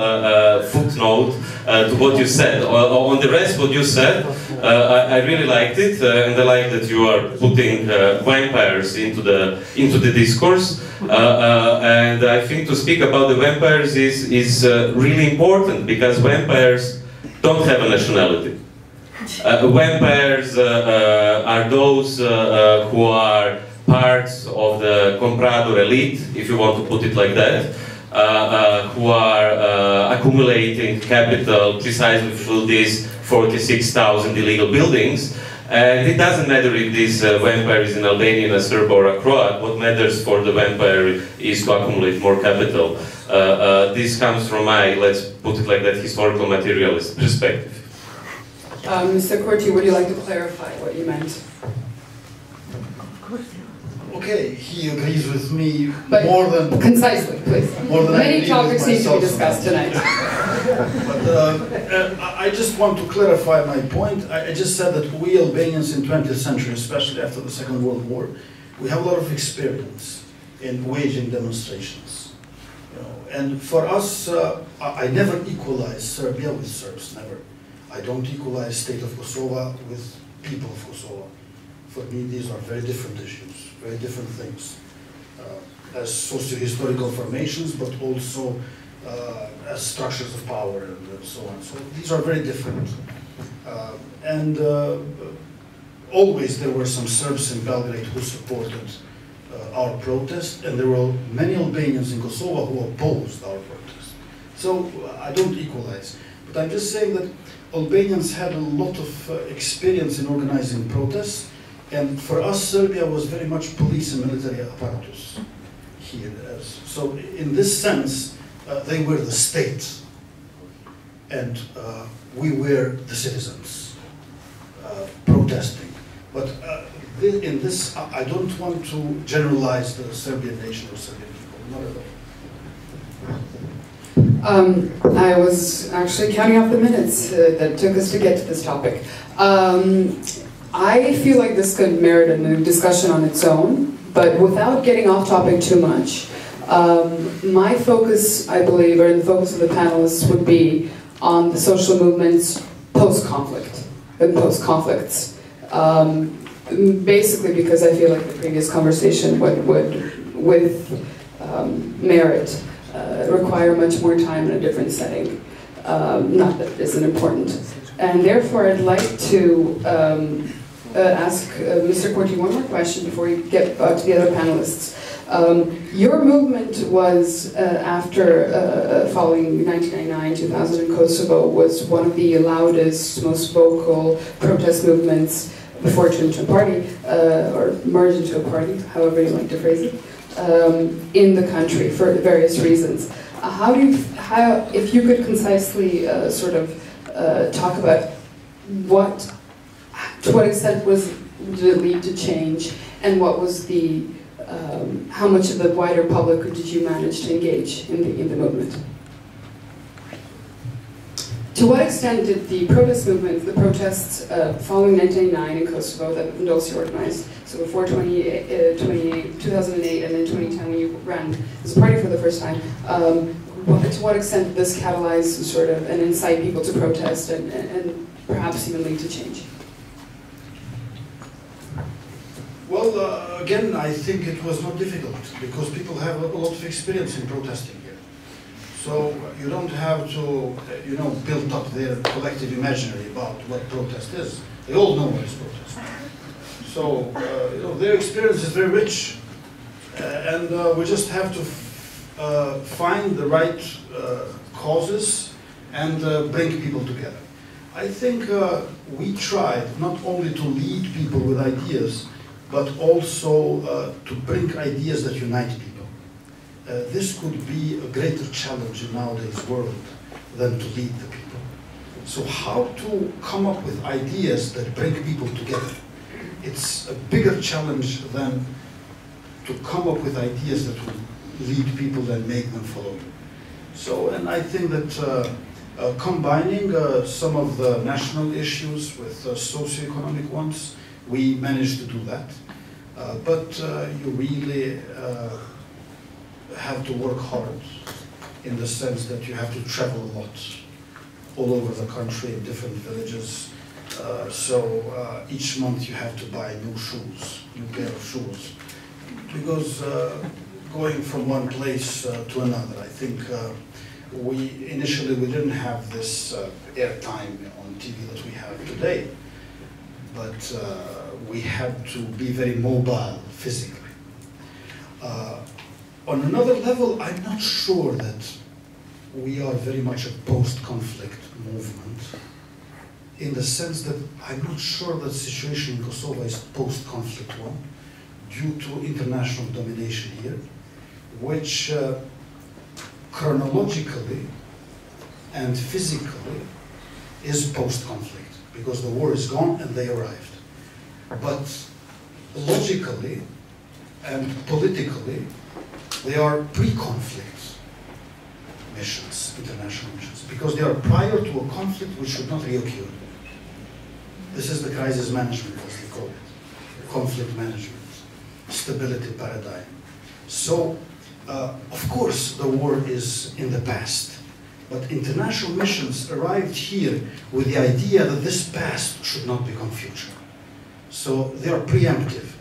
footnote to what you said. On the rest, what you said, I really liked it, and I like that you are putting vampires into the discourse. And I think to speak about the vampires is really important, because vampires don't have a nationality. Vampires are those who are parts of the comprador elite, if you want to put it like that, who are accumulating capital precisely through these 46,000 illegal buildings. And it doesn't matter if this vampire is an Albanian, a Serb or a Croat. What matters for the vampire is to accumulate more capital. This comes from my, let's put it like that, historical materialist perspective. Mr. Kurti, would you like to clarify what you meant? Okay, he agrees with me But more than... concisely, please. More than many topics need to be discussed tonight. But I just want to clarify my point. I just said that we Albanians in 20th century, especially after the Second World War, we have a lot of experience in waging demonstrations. You know, and for us, I never equalize Serbia with Serbs, never. I don't equalize state of Kosovo with people of Kosovo. For me, these are very different issues, very different things. as socio-historical formations, but also as structures of power and so on. So these are very different. Always there were some Serbs in Belgrade who supported our protest, and there were many Albanians in Kosovo who opposed our protest. So I don't equalize, but I'm just saying that Albanians had a lot of experience in organizing protests, and for us Serbia was very much police and military apparatus here. So in this sense, they were the state, and we were the citizens protesting. But in this, I don't want to generalize the Serbian nation or Serbian people, not at all. I was actually counting up the minutes that took us to get to this topic. I feel like this could merit a discussion on its own, but without getting off topic too much. My focus, I believe, or the focus of the panelists would be on the social movements post-conflict, and post-conflicts. Basically because I feel like the previous conversation would with merit, require much more time in a different setting. Not that it isn't important. And therefore I'd like to ask Mr. Kurti one more question before we get back to the other panelists. Your movement was, after following 1999-2000 in Kosovo, was one of the loudest, most vocal protest movements before it turned into a party, or merged into a party, however you like to phrase it, in the country for various reasons. If you could concisely sort of talk about to what extent did it lead to change, and what was the how much of the wider public did you manage to engage in the movement? To what extent did the protest movement, the protests following 1999 in Kosovo that Vendosje organized, so before 2008 and then 2010 when you ran as a party for the first time, to what extent did this catalyze sort of and incite people to protest and perhaps even lead to change? Well, again, I think it was not difficult because people have a lot of experience in protesting here. So you don't have to, build up their collective imaginary about what protest is. They all know what is protest. So, their experience is very rich, and we just have to find the right causes and bring people together. I think we tried not only to lead people with ideas, but also to bring ideas that unite people. This could be a greater challenge in nowadays world than to lead the people. So how to come up with ideas that bring people together? It's a bigger challenge than to come up with ideas that will lead people and make them follow you. So, and I think that combining some of the national issues with socioeconomic ones, we managed to do that. But you really have to work hard in the sense that you have to travel a lot all over the country in different villages. So each month you have to buy new pair of shoes. Because going from one place to another, I think initially we didn't have this airtime on TV that we have today. But we had to be very mobile physically. On another level, I'm not sure that we are very much a post-conflict movement, in the sense that I'm not sure that the situation in Kosovo is post-conflict one, due to international domination here, which chronologically and physically is post-conflict, because the war is gone and they arrived. But logically and politically, they are pre-conflict missions, international missions, because they are prior to a conflict which should not reoccur. This is the crisis management, as they call it, conflict management, stability paradigm. So, of course, the war is in the past, but international missions arrived here with the idea that this past should not become future. So they are preemptive.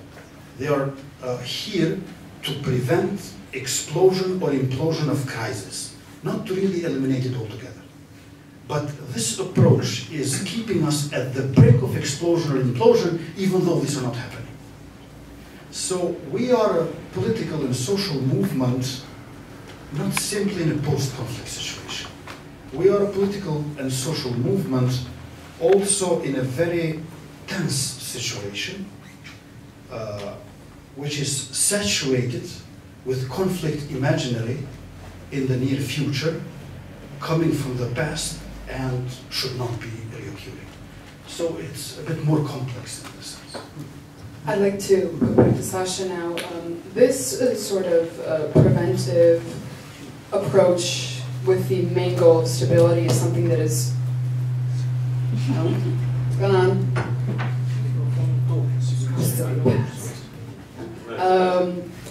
They are here to prevent explosion or implosion of crisis, not to really eliminate it altogether. But this approach is keeping us at the brink of explosion or implosion, even though these are not happening. So we are a political and social movement, not simply in a post-conflict situation. We are a political and social movement also in a very tense situation, which is saturated with conflict imaginary in the near future, coming from the past and should not be reoccurring. So it's a bit more complex in this sense. I'd like to go back to Sasha now. This sort of preventive approach with the main goal of stability is something that is... What's going on?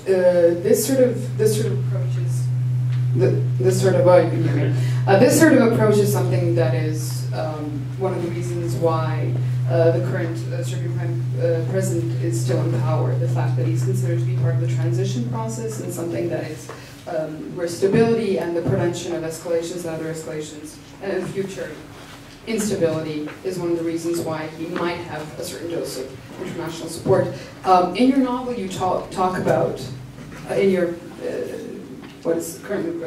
This sort of approach is... This sort of approach is something that is one of the reasons why the current Serbian president is still in power. The fact that he's considered to be part of the transition process and something that is where stability and the prevention of escalations and other escalations and future instability is one of the reasons why he might have a certain dose of international support. In your novel, you talk about in your what is currently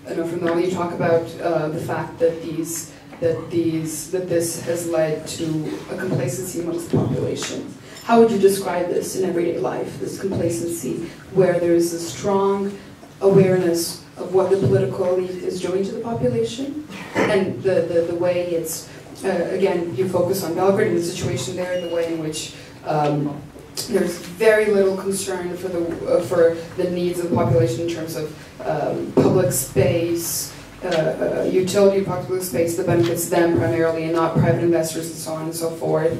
from the novel, you talk about the fact that this has led to a complacency amongst the population. How would you describe this in everyday life, this complacency, where there is a strong awareness of what the political elite is doing to the population, and the way it's, again, you focus on Belgrade and the situation there, the way in which there's very little concern for the needs of the population in terms of public space, utility of public space that benefits them primarily and not private investors and so on and so forth.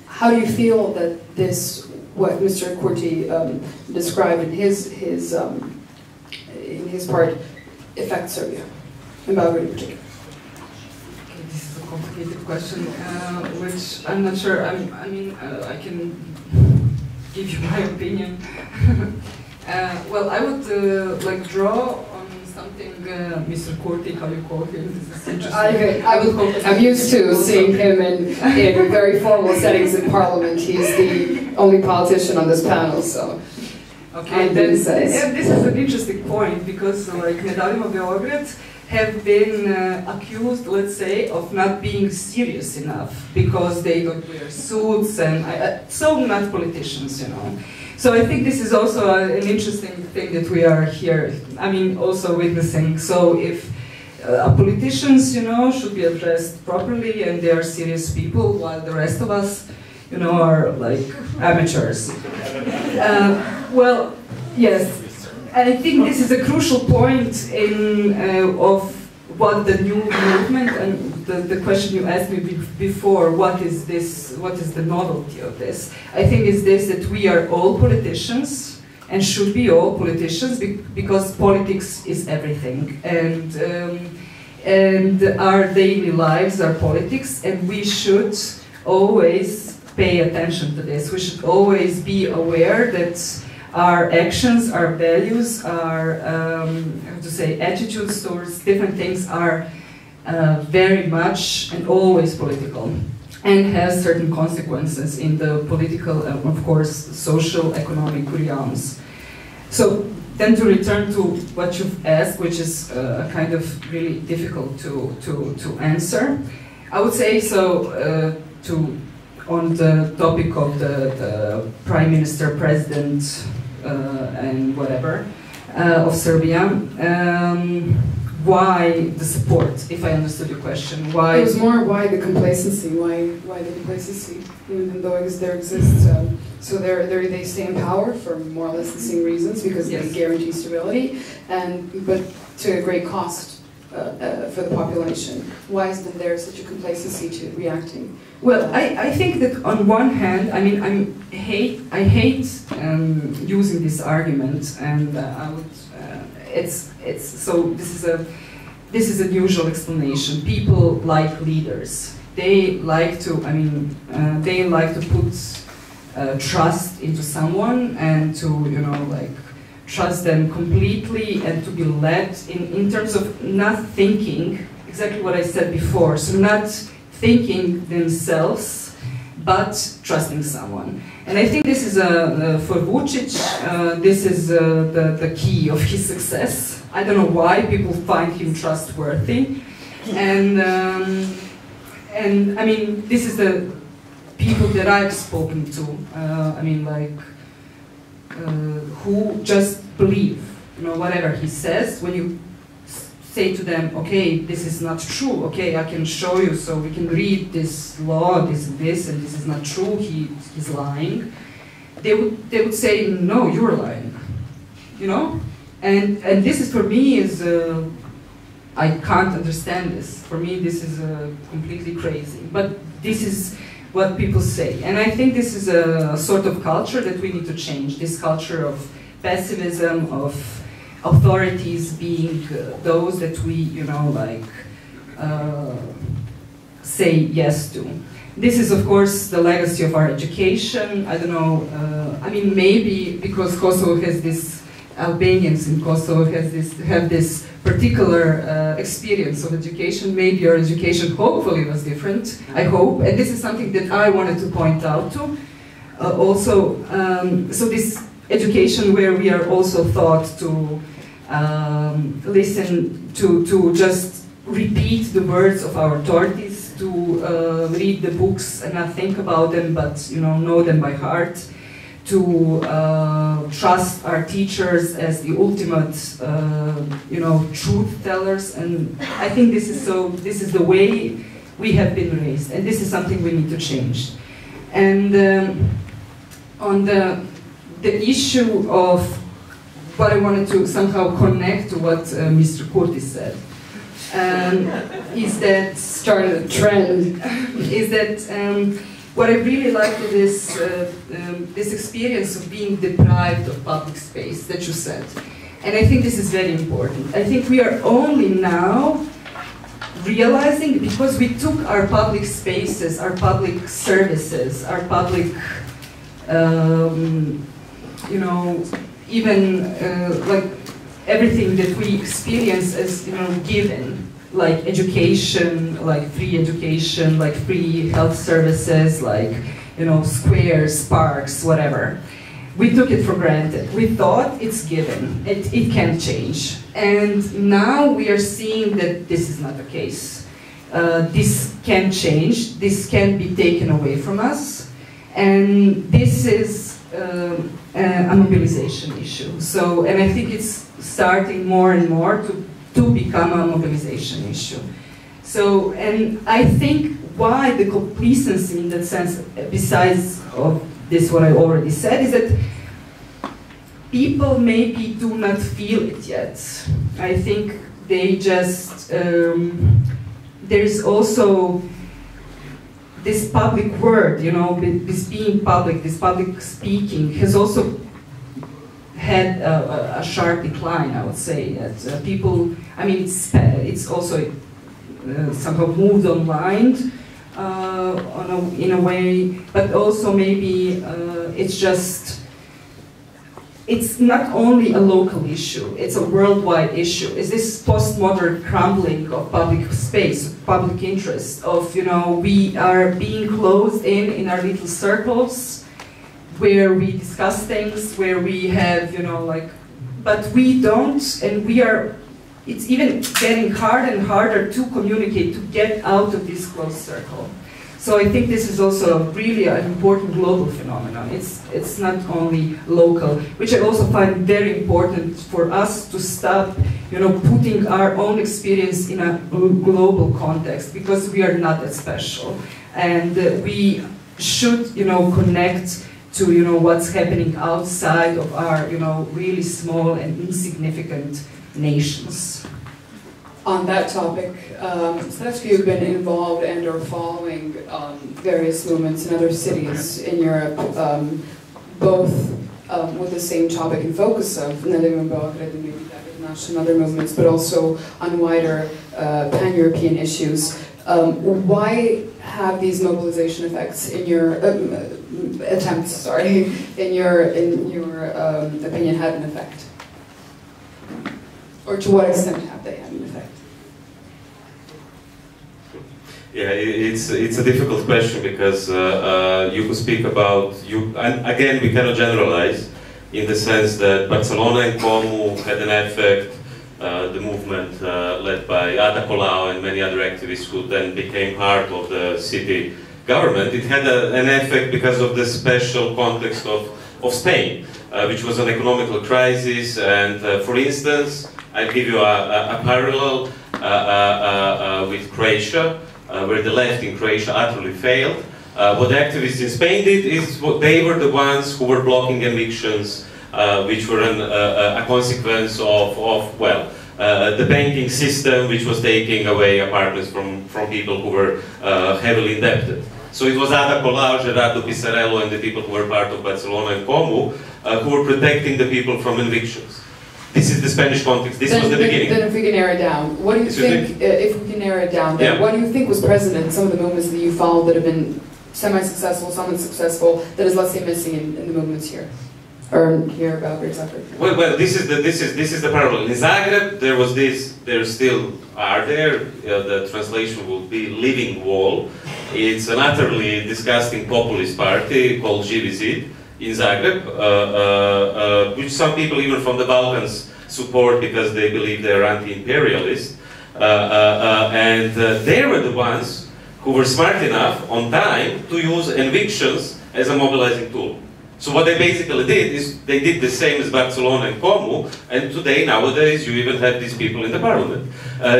How do you feel that this, what Mr. Kurti described in his part, affects Serbia, and Belgrade in particular? Okay, this is a complicated question, which I'm not sure. I mean, I can give you my opinion. Well, I would like draw on something Mr. Kurti, how you call him. This is interesting. I'm used to seeing him in very formal settings in Parliament. He's the only politician on this panel, so. Okay, this is an interesting point because like Nedavimo Beograd have been accused, let's say, of not being serious enough because they don't wear suits and so not politicians, you know. So I think this is also an interesting thing that we are here, I mean, also witnessing. So if politicians, you know, should be addressed properly and they are serious people, while the rest of us, you know, are like amateurs. Well, yes, and I think this is a crucial point in of what the new movement and the question you asked me before, what is this, what is the novelty of this? I think is this, that we are all politicians and should be all politicians because politics is everything, and our daily lives are politics, and we should always pay attention to this. We should always be aware that our actions, our values, our how to say, attitudes towards different things are very much and always political, and has certain consequences in the political and, of course, social, economic realms. So then to return to what you've asked, which is kind of really difficult to answer, I would say so on the topic of the Prime Minister, President, and whatever, of Serbia. Why the support, if I understood your question? Why? It was more why the complacency, why the complacency, even though there exists, so they stay in power for more or less the same reasons, because they guarantee stability, but to a great cost for the population. Why is there such a complacency to reacting? Well, I think that on one hand, I mean, I hate using this argument, and I would. So this is a usual explanation. People like leaders. They like to. I mean, they like to put trust into someone and to, you know, like trust them completely and to be led in terms of not thinking, exactly what I said before, so not thinking themselves, but trusting someone. And I think this is, for Vučić, this is the key of his success. I don't know why people find him trustworthy. And I mean, this is the people that I've spoken to, I mean, like, who just believe, you know, whatever he says. When you say to them, okay, this is not true, okay, I can show you, so we can read this law, this and this is not true, he's lying. They would say, no, you're lying, you know? And this is, for me, is, I can't understand this. For me, this is completely crazy. But this is what people say. And I think this is a sort of culture that we need to change, this culture of pessimism, of authorities being those that we, you know, like, say yes to. This is, of course, the legacy of our education. I don't know, I mean, maybe because Kosovo has this, Albanians in Kosovo have this particular experience of education. Maybe our education hopefully was different, I hope. And this is something that I wanted to point out to. Also, so this education where we are also taught to listen, to just repeat the words of our authorities, to read the books and not think about them, but, you know them by heart, to trust our teachers as the ultimate, you know, truth tellers. And I think this is the way we have been raised, and this is something we need to change. And on the issue of what I wanted to somehow connect to what Mr. Kurti said, is that started a trend. Is that what I really liked is this experience of being deprived of public space that you said. And I think this is very important. I think we are only now realizing, because we took our public spaces, our public services, our public, you know, even like everything that we experience as, you know, given. Like education, like free education, like free health services, like, you know, squares, parks, whatever. We took it for granted. We thought it's given, it can change. And now we are seeing that this is not the case. This can change, this can be taken away from us, and this is a mobilization issue. So, and I think it's starting more and more to become a mobilization issue. So, and I think why the complacency in that sense, besides of this what I already said, is that people maybe do not feel it yet. I think they just, there's also this public word, you know, this being public, this public speaking has also had a sharp decline, I would say. That people, I mean, it's also somehow moved online in a way, but also maybe it's just, it's not only a local issue, it's a worldwide issue. It's this postmodern crumbling of public space, public interest, of, you know, we are being closed in our little circles, where we discuss things, where we have, you know, like, but we don't, and we are, it's even getting harder and harder to communicate, to get out of this closed circle. So I think this is also really an important global phenomenon. It's not only local, which I also find very important for us to stop, you know, putting our own experience in a global context, because we are not that special. And we should, you know, connect to, you know, what's happening outside of our, you know, really small and insignificant nations. On that topic, Srećko, you've been involved and or following various movements in other cities in Europe, both with the same topic and focus of and other movements, but also on wider pan-European issues. Why have these mobilization effects in your attempts, sorry, in your opinion, had an effect? Or to what extent have they had an effect? Yeah, it's a difficult question because you could speak about, and again we cannot generalize in the sense that Barcelona and Como had an effect, the movement led by Ada Colau and many other activists who then became part of the city government. It had an effect because of the special context of Spain, which was an economical crisis, and for instance, I'll give you a parallel with Croatia, where the left in Croatia utterly failed. What the activists in Spain did is they were the ones who were blocking evictions, which were a consequence of the banking system, which was taking away apartments from people who were heavily indebted. So it was Ada Colau, Gerardo Pisarello, and the people who were part of Barcelona and Como who were protecting the people from evictions. This is the Spanish context. This was the beginning. Then if we can narrow it down, what do you think, if we can narrow it down, then what do you think was present in some of the movements that you followed that have been semi-successful, some unsuccessful, that is, let's say, missing in the movements here? Or here about Zagreb? Well, this is the parallel. In Zagreb, there was this, there still are there, the translation would be living wall. It's an utterly disgusting populist party called Živi zid in Zagreb, which some people even from the Balkans support because they believe they're anti-imperialist. And they were the ones who were smart enough on time to use evictions as a mobilizing tool. So what they basically did is they did the same as Barcelona and Como, and today, nowadays, you even have these people in the parliament.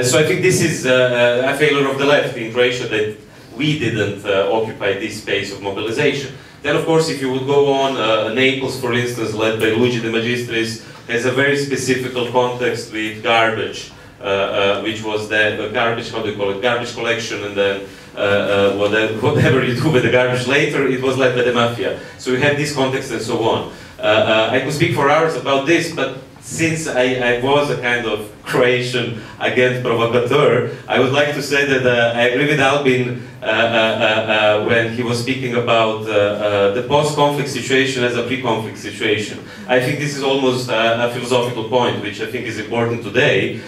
So I think this is a failure of the left in Croatia that we didn't occupy this space of mobilization. Then, of course, if you would go on, Naples, for instance, led by Luigi De Magistris, has a very specific context with garbage, which was the garbage, how do you call it, garbage collection, and then whatever you do with the garbage later, it was led by the mafia. So you have this context and so on. I could speak for hours about this, but since I was a kind of Croatian agent provocateur, I would like to say that I agree with Albin when he was speaking about the post-conflict situation as a pre-conflict situation. I think this is almost a philosophical point, which I think is important today,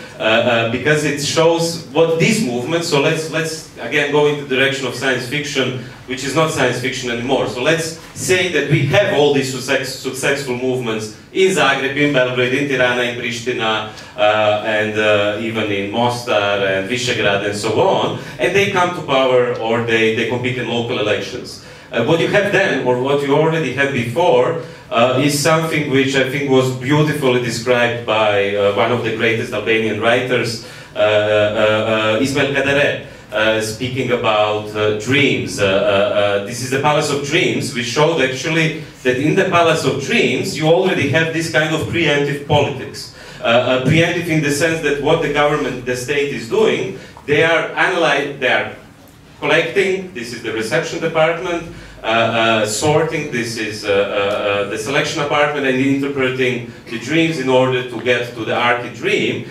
because it shows what these movements, so let's again go in the direction of science fiction, which is not science fiction anymore. So let's say that we have all these successful movements in Zagreb, in Belgrade, in Tirana, in Pristina, and even in Mostar and Visegrad and so on, and they come to power or they compete in local elections. What you have then, or what you already had before, is something which I think was beautifully described by one of the greatest Albanian writers, Ismail Kadare, speaking about dreams. This is the Palace of Dreams, which showed actually that in the Palace of Dreams you already have this kind of preemptive politics. Preemptive in the sense that what the government, the state is doing, they are collecting, this is the reception department, sorting, this is the selection department, and interpreting the dreams in order to get to the archi-dream,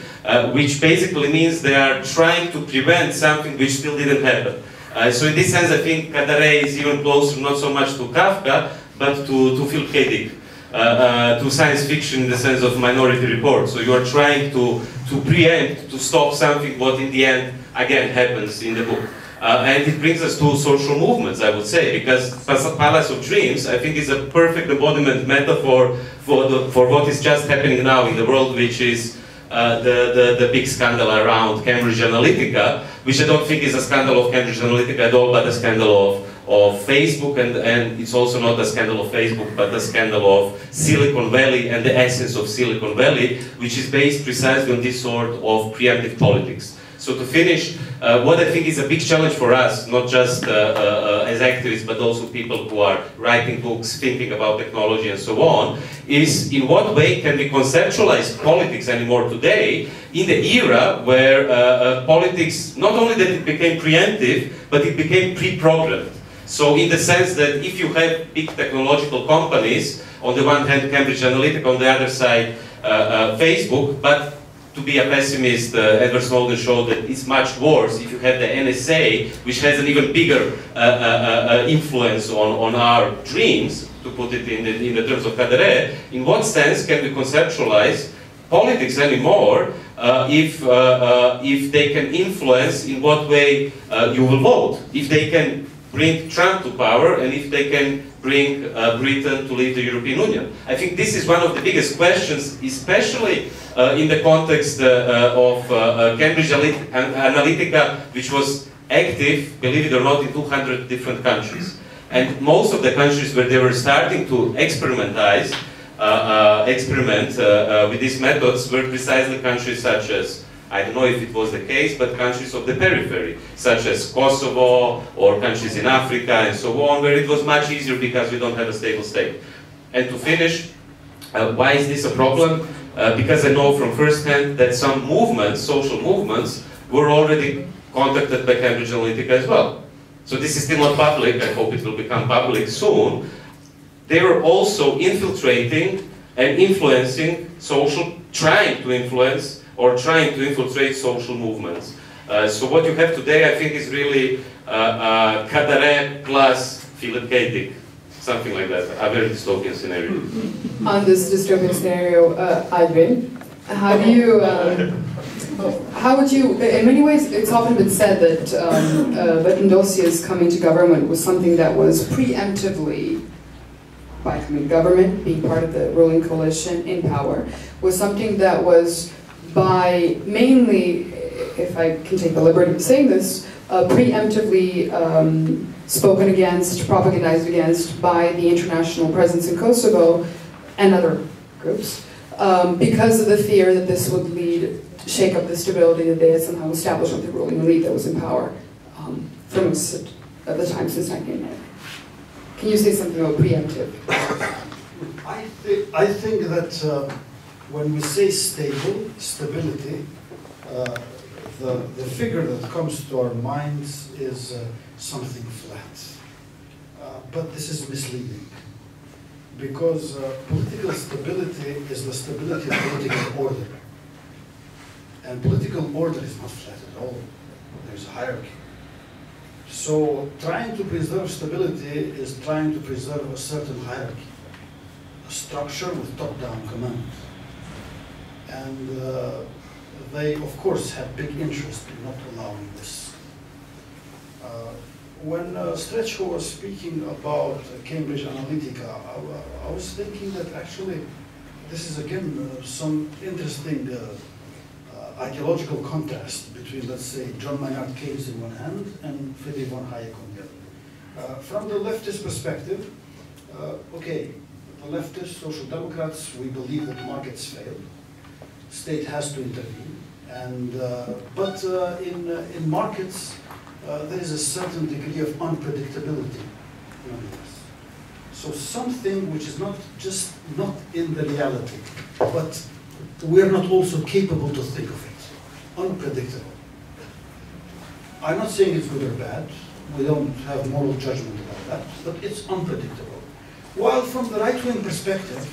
which basically means they are trying to prevent something which still didn't happen. So in this sense, I think Kadare is even closer not so much to Kafka, but to Philip K. Dick, to science fiction in the sense of Minority Report. So you are trying to preempt, to stop something what in the end, again, happens in the book. And it brings us to social movements, I would say, because Palace of Dreams, I think, is a perfect embodiment metaphor for what is just happening now in the world, which is the big scandal around Cambridge Analytica, which I don't think is a scandal of Cambridge Analytica at all, but a scandal of Facebook, and it's also not a scandal of Facebook, but a scandal of Silicon Valley and the essence of Silicon Valley, which is based precisely on this sort of preemptive politics. So to finish, what I think is a big challenge for us, not just as activists, but also people who are writing books, thinking about technology and so on, is in what way can we conceptualize politics anymore today in the era where politics, not only that it became preemptive, but it became pre-programmed. So in the sense that if you have big technological companies, on the one hand Cambridge Analytica, on the other side Facebook, but to be a pessimist, Edward Snowden showed that it's much worse if you have the NSA, which has an even bigger influence on our dreams, to put it in the terms of Kadare. In what sense can we conceptualize politics anymore if they can influence in what way you will vote, if they can bring Trump to power, and if they can bring Britain to leave the European Union. I think this is one of the biggest questions, especially in the context of Cambridge Analytica, which was active, believe it or not, in 200 different countries. And most of the countries where they were starting to experiment with these methods were precisely countries such as, I don't know if it was the case, but countries of the periphery, such as Kosovo, or countries in Africa, and so on, where it was much easier because we don't have a stable state. And to finish, why is this a problem? Because I know from first hand that some movements, social movements, were already contacted by Cambridge Analytica as well. So this is still not public, I hope it will become public soon. They were also infiltrating and influencing trying to infiltrate social movements. So what you have today, I think, is really Qendrën plus Philip, something like that, a very dystopian scenario. On this dystopian scenario, Albin, how would you, in many ways, it's often been said that VETÖVENDOSJE's coming to government was something that was preemptively, by coming to government, being part of the ruling coalition in power, was something that was by mainly, if I can take the liberty of saying this, preemptively spoken against, propagandized against by the international presence in Kosovo and other groups, because of the fear that this would shake up the stability that they had somehow established with the ruling elite that was in power for most of the time since 1990. Can you say something about preemptive? I think that when we say stability, the figure that comes to our minds is something flat. But this is misleading, because political stability is the stability of political order. And political order is not flat at all. There's a hierarchy. So trying to preserve stability is trying to preserve a certain hierarchy, a structure with top-down command. And they, of course, have big interest in not allowing this. When Srećko was speaking about Cambridge Analytica, I was thinking that actually this is again some interesting ideological contrast between, let's say, John Maynard Keynes in one hand and Friedrich von Hayek on the other. From the leftist perspective, okay, the leftists, social democrats, we believe that markets fail. State has to intervene, and but in markets there is a certain degree of unpredictability. So something which is not just not in the reality, but we're not also capable to think of it. Unpredictable. I'm not saying it's good or bad. We don't have moral judgment about that, but it's unpredictable. While from the right-wing perspective,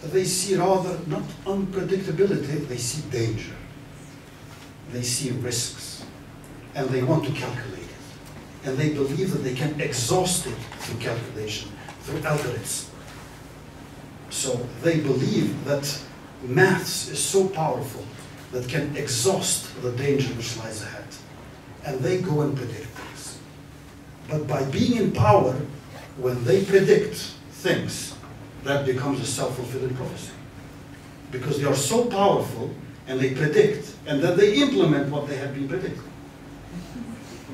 they see rather not unpredictability, they see danger. They see risks, and they want to calculate it. And they believe that they can exhaust it through calculation, through algorithms. So they believe that maths is so powerful that can exhaust the danger which lies ahead. And they go and predict things. But by being in power, when they predict things, that becomes a self-fulfilling prophecy. Because they are so powerful, and they predict, and then they implement what they have been predicting.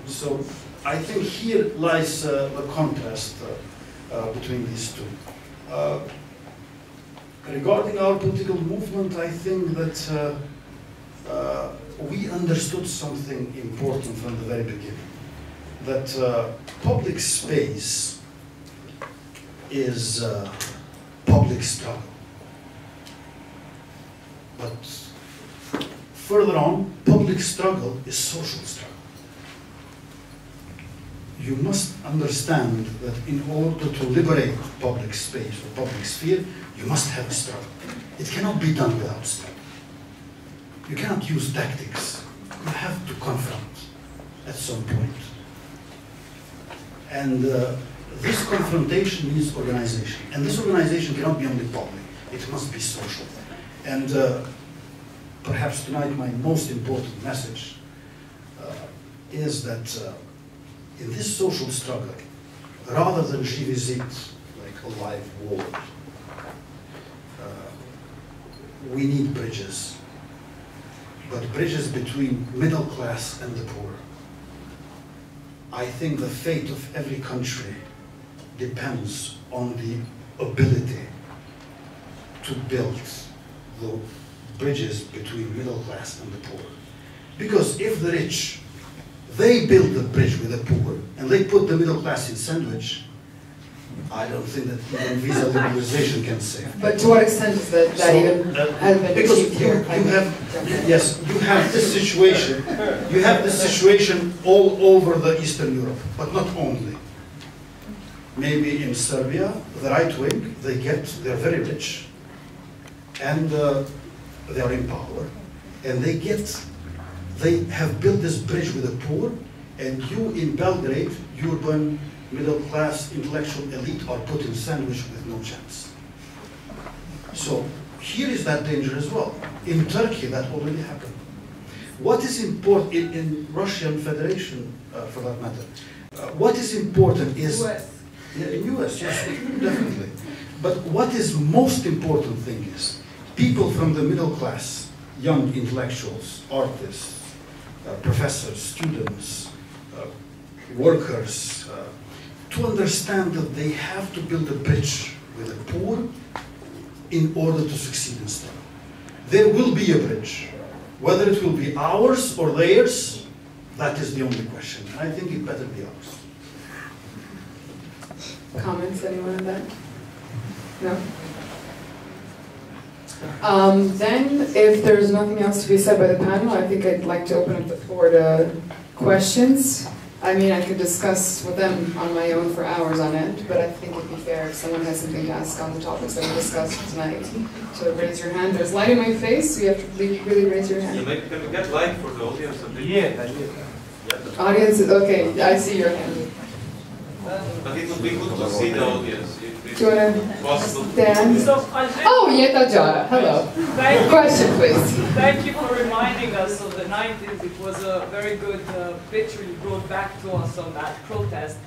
So I think here lies the contrast between these two. Regarding our political movement, I think that we understood something important from the very beginning. That public space is public struggle. But further on, public struggle is social struggle. You must understand that in order to liberate public space or public sphere, you must have a struggle. It cannot be done without struggle. You cannot use tactics. You have to confront at some point. And this confrontation needs organization. And this organization cannot be only public. It must be social. And perhaps tonight my most important message is that in this social struggle, rather than revisit like a live war, we need bridges, but bridges between middle class and the poor. I think the fate of every country depends on the ability to build the bridges between middle class and the poor. Because if the rich, they build the bridge with the poor, and they put the middle class in sandwich, I don't think that even visa liberalization can save. But to what extent is that even has been achieved here? You have this situation. You have this situation all over the Eastern Europe, but not only. Maybe in Serbia, the right wing, they're very rich, and they are in power, and they have built this bridge with the poor, and you in Belgrade, urban, middle-class, intellectual elite are put in sandwich with no chance. So here is that danger as well. In Turkey, that already happened. What is important in Russian Federation, for that matter, what is important is... US. Yeah, in US, yes, definitely. But what is most important thing is people from the middle class, young intellectuals, artists, professors, students, workers, to understand that they have to build a bridge with the poor in order to succeed in study. There will be a bridge. Whether it will be ours or theirs, that is the only question. And I think it better be ours. Comments, anyone on that? No? Then, if there's nothing else to be said by the panel, I think I'd like to open up the floor to questions. I mean, I could discuss with them on my own for hours on end, but I think it'd be fair if someone has something to ask on the topics that we discussed tonight. So raise your hand. There's light in my face, so you have to really raise your hand. Yeah, can we get light for the audience? Yeah. Audience, okay, I see your hand. But it would be good to see the audience. Do you want to stand? Oh, Yeta Jara, hello. Question, please. Thank you for reminding us of the 90s. It was a very good picture you brought back to us on that protest.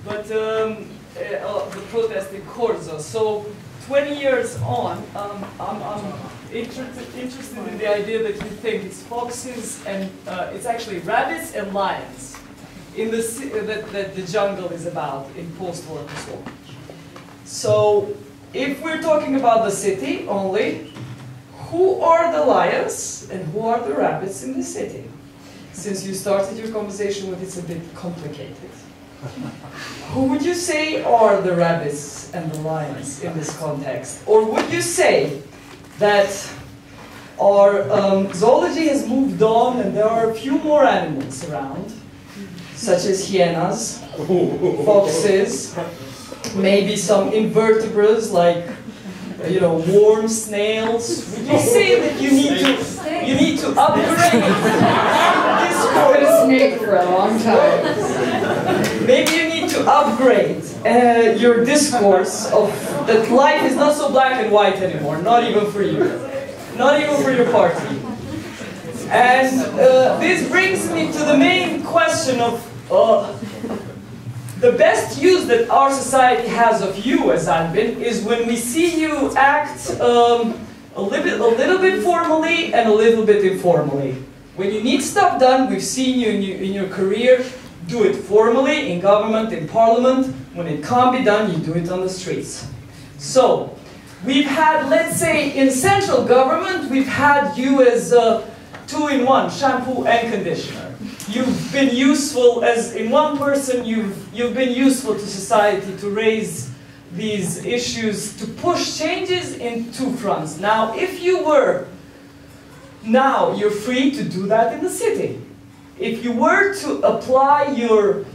But the protest in Korzo. So 20 years on, I'm interested in the idea that you think it's foxes and it's actually rabbits and lions in that the jungle is about in post-war Kosovo. So, if we're talking about the city only, who are the lions and who are the rabbits in the city? Since you started your conversation with it's a bit complicated. Who would you say are the rabbits and the lions in this context? Or would you say that our zoology has moved on and there are a few more animals around, such as hyenas, foxes, maybe some invertebrates like, you know, worms, snails. Would you say that you need to upgrade this? I've been a snake for a long time. Maybe you need to upgrade your discourse of that life is not so black and white anymore. Not even for you, not even for your party. And this brings me to the main question of the best use that our society has of you as Albin is when we see you act a little bit formally and a little bit informally. When you need stuff done, we've seen you in your career do it formally, in government, in parliament. When it can't be done, you do it on the streets. So, we've had, let's say, in central government, we've had you as two-in-one, shampoo and conditioner. You've been useful as, in one person, you've been useful to society to raise these issues, to push changes in two fronts. Now, if you were, now you're free to do that in the city. If you were to apply your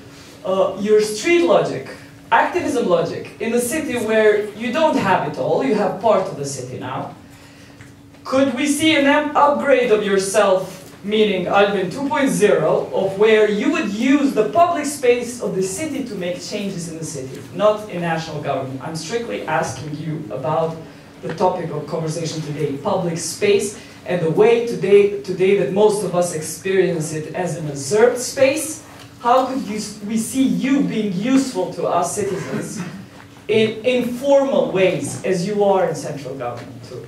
street logic, activism logic, in the city where you don't have it all, you have part of the city now, could we see an upgrade of yourself, meaning Albin 2.0, of where you would use the public space of the city to make changes in the city, not in national government? I'm strictly asking you about the topic of conversation today, public space, and the way today that most of us experience it as an observed space. How could we see you being useful to us citizens in informal ways, as you are in central government too?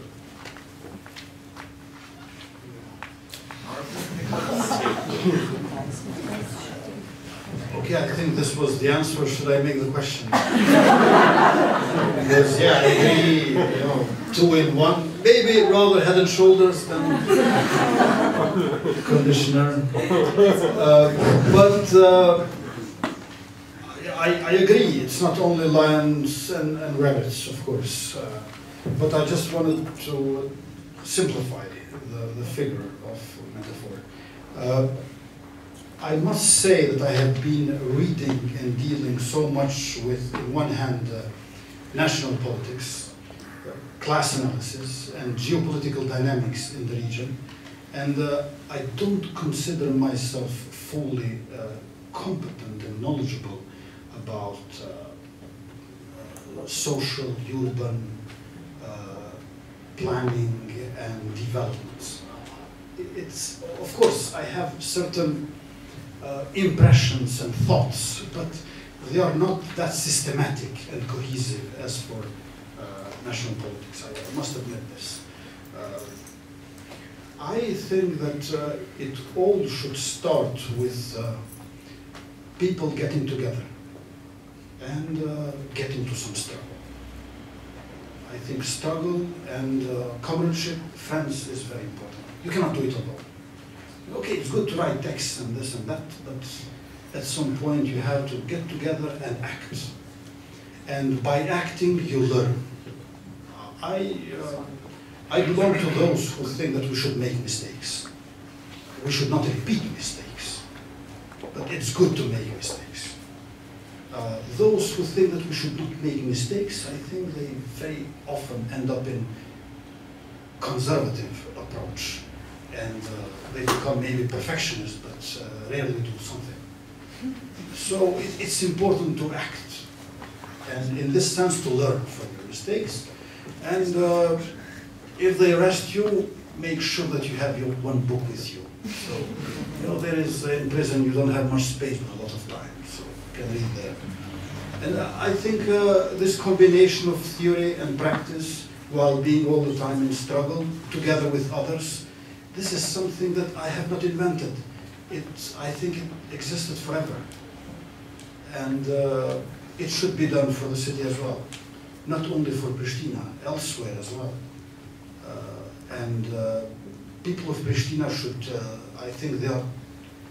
Okay, I think this was the answer. Should I make the question? Because, yeah, I agree, you know, 2 in 1. Maybe rather head and shoulders than conditioner. I agree, it's not only lions and rabbits, of course. But I just wanted to simplify the figure of metaphor. I must say that I have been reading and dealing so much with, on one hand, national politics, class analysis, and geopolitical dynamics in the region, and I don't consider myself fully competent and knowledgeable about social, urban planning and developments. It's, of course, I have certain impressions and thoughts, but they are not that systematic and cohesive as for national politics. I must admit this. I think that it all should start with people getting together and getting to some struggle. I think struggle and comradeship, friends, is very important. You cannot do it alone. Okay, it's good to write texts and this and that, but at some point you have to get together and act. And by acting, you learn. I belong to those who think that we should make mistakes. We should not repeat mistakes, but it's good to make mistakes. Those who think that we should not make mistakes, I think they very often end up in conservative approach. And they become maybe perfectionists, but rarely do something. So it's important to act, and in this sense to learn from your mistakes. And if they arrest you, make sure that you have your one book with you. So, you know, there is, in prison you don't have much space but a lot of time, so you can read there. And I think this combination of theory and practice, while being all the time in struggle, together with others, this is something that I have not invented. I think it existed forever. And it should be done for the city as well. Not only for Pristina, elsewhere as well. People of Pristina should, I think they are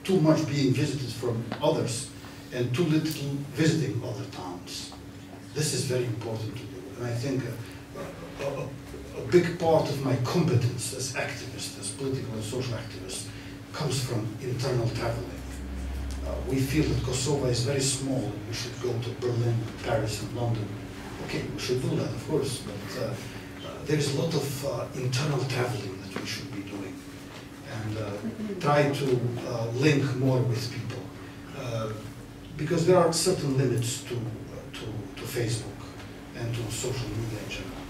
too much being visited from others and too little visiting other towns. This is very important to do. And I think a big part of my competence as activist, as political and social activist, comes from internal traveling. We feel that Kosovo is very small. We should go to Berlin, Paris, and London. Okay, we should do that, of course, but there is a lot of internal traveling that we should be doing, and try to link more with people, because there are certain limits to Facebook and to social media in general.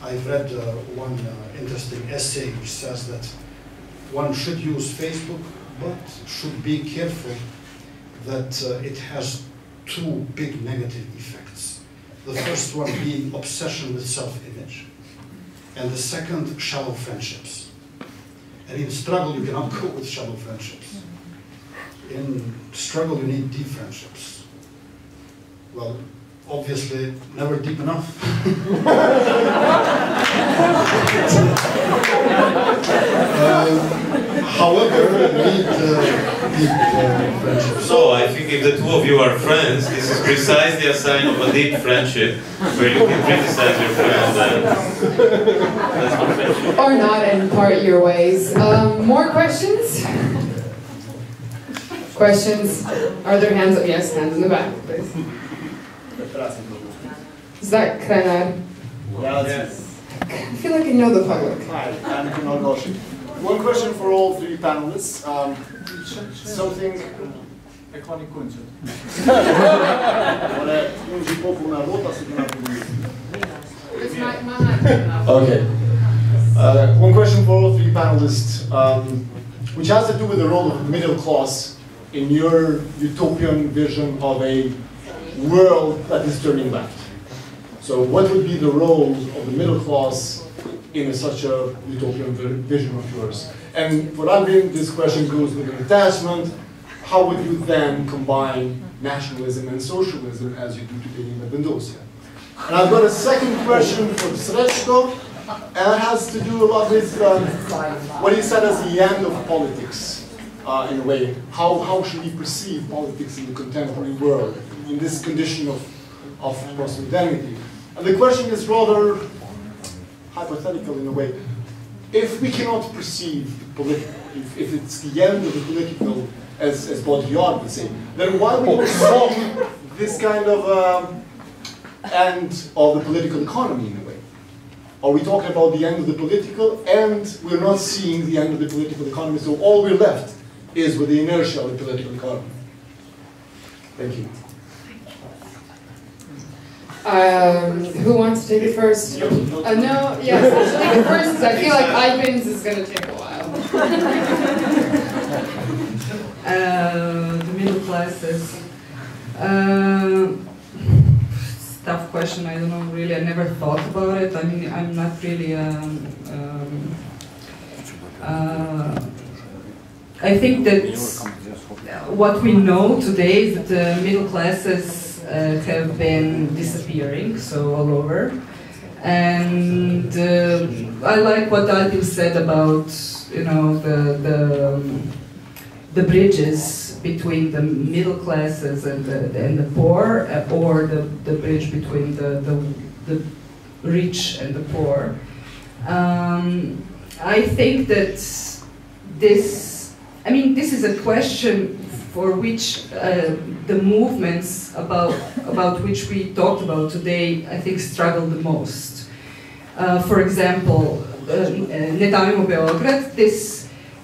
I've read one interesting essay which says that one should use Facebook, but should be careful that it has 2 big negative effects. The first one being obsession with self-image, and the second, shallow friendships. And in struggle, you cannot go with shallow friendships. In struggle, you need deep friendships. Well, obviously, never deep enough. However, you need deep friendships. So, I think if the 2 of you are friends, this is precisely a sign of a deep friendship, where you can criticize your friend and that's not friendship. Or not, and part your ways. More questions? Questions? Are there hands up? Yes, hands in the back, please. Is that Kryetar? Yes. I feel like I know the public. Hi, I'm Kunal Goshi. One question for all 3 panelists. Something... it's my hand. Okay. One question for all three panelists, which has to do with the role of the middle class in your utopian vision of a world that is turning left. So what would be the role of the middle class in such a utopian vision of yours? And for Albin, this question goes with an attachment. How would you then combine nationalism and socialism as you do today in Lëvizjes? And I've got a second question for Srećko, and it has to do a lot with what he said as the end of politics, in a way. How should we perceive politics in the contemporary world, in this condition of post-modernity? And the question is rather hypothetical in a way. If we cannot perceive political, if it's the end of the political, as Baudrillard would say, then why would we stop this kind of end of the political economy in a way? Are we talking about the end of the political, and we're not seeing the end of the political economy, so all we're left is with the inertia of the political economy? Thank you. Who wants to take it first? No, yes, I'll take it first because I feel like Albin's is going to take a while. The middle classes. Tough question. I don't know. Really, I never thought about it. I mean, I'm not really. I think that what we know today is that the middle classes have been disappearing, so all over. And I like what Albin said about, you know, the bridges between the middle classes and the poor, or the bridge between the rich and the poor. I think that this is a question for which the movements about which we talked about today, I think, struggle the most. For example, Nedavimo Beograd,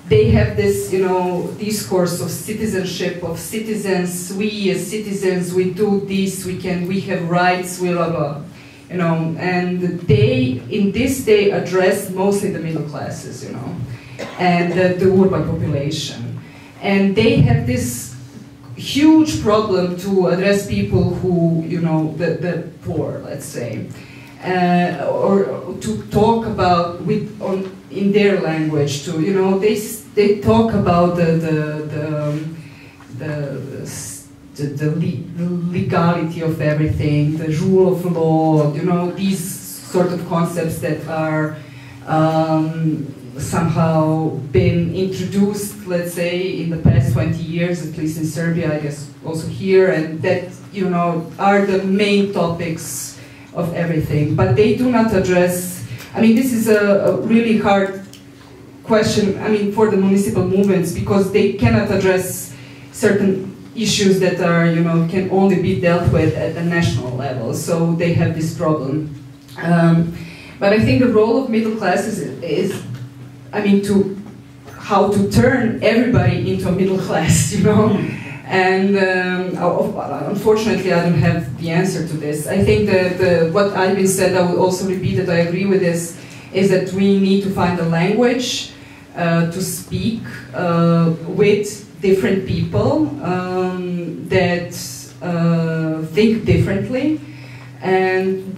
they have this, you know, discourse of citizenship, of citizens. We as citizens, we do this, we have rights, we blah blah, you know. And in this they address mostly the middle classes, you know, and the urban population. And they have this huge problem to address people who, you know, the poor, let's say, or to talk about in their language. To, you know, they talk about the legality of everything, the rule of law. You know, these sort of concepts that are somehow been introduced, let's say, in the past 20 years, at least in Serbia, I guess also here, and that, you know, are the main topics of everything. But they do not address, I mean, this is a really hard question, I mean, for the municipal movements, because they cannot address certain issues that are, you know, can only be dealt with at the national level, so they have this problem. But I think the role of middle classes is, I mean, how to turn everybody into a middle class, you know? And unfortunately, I don't have the answer to this. I think that what Albin said, I will also repeat that I agree with this, is that we need to find a language to speak with different people that think differently. And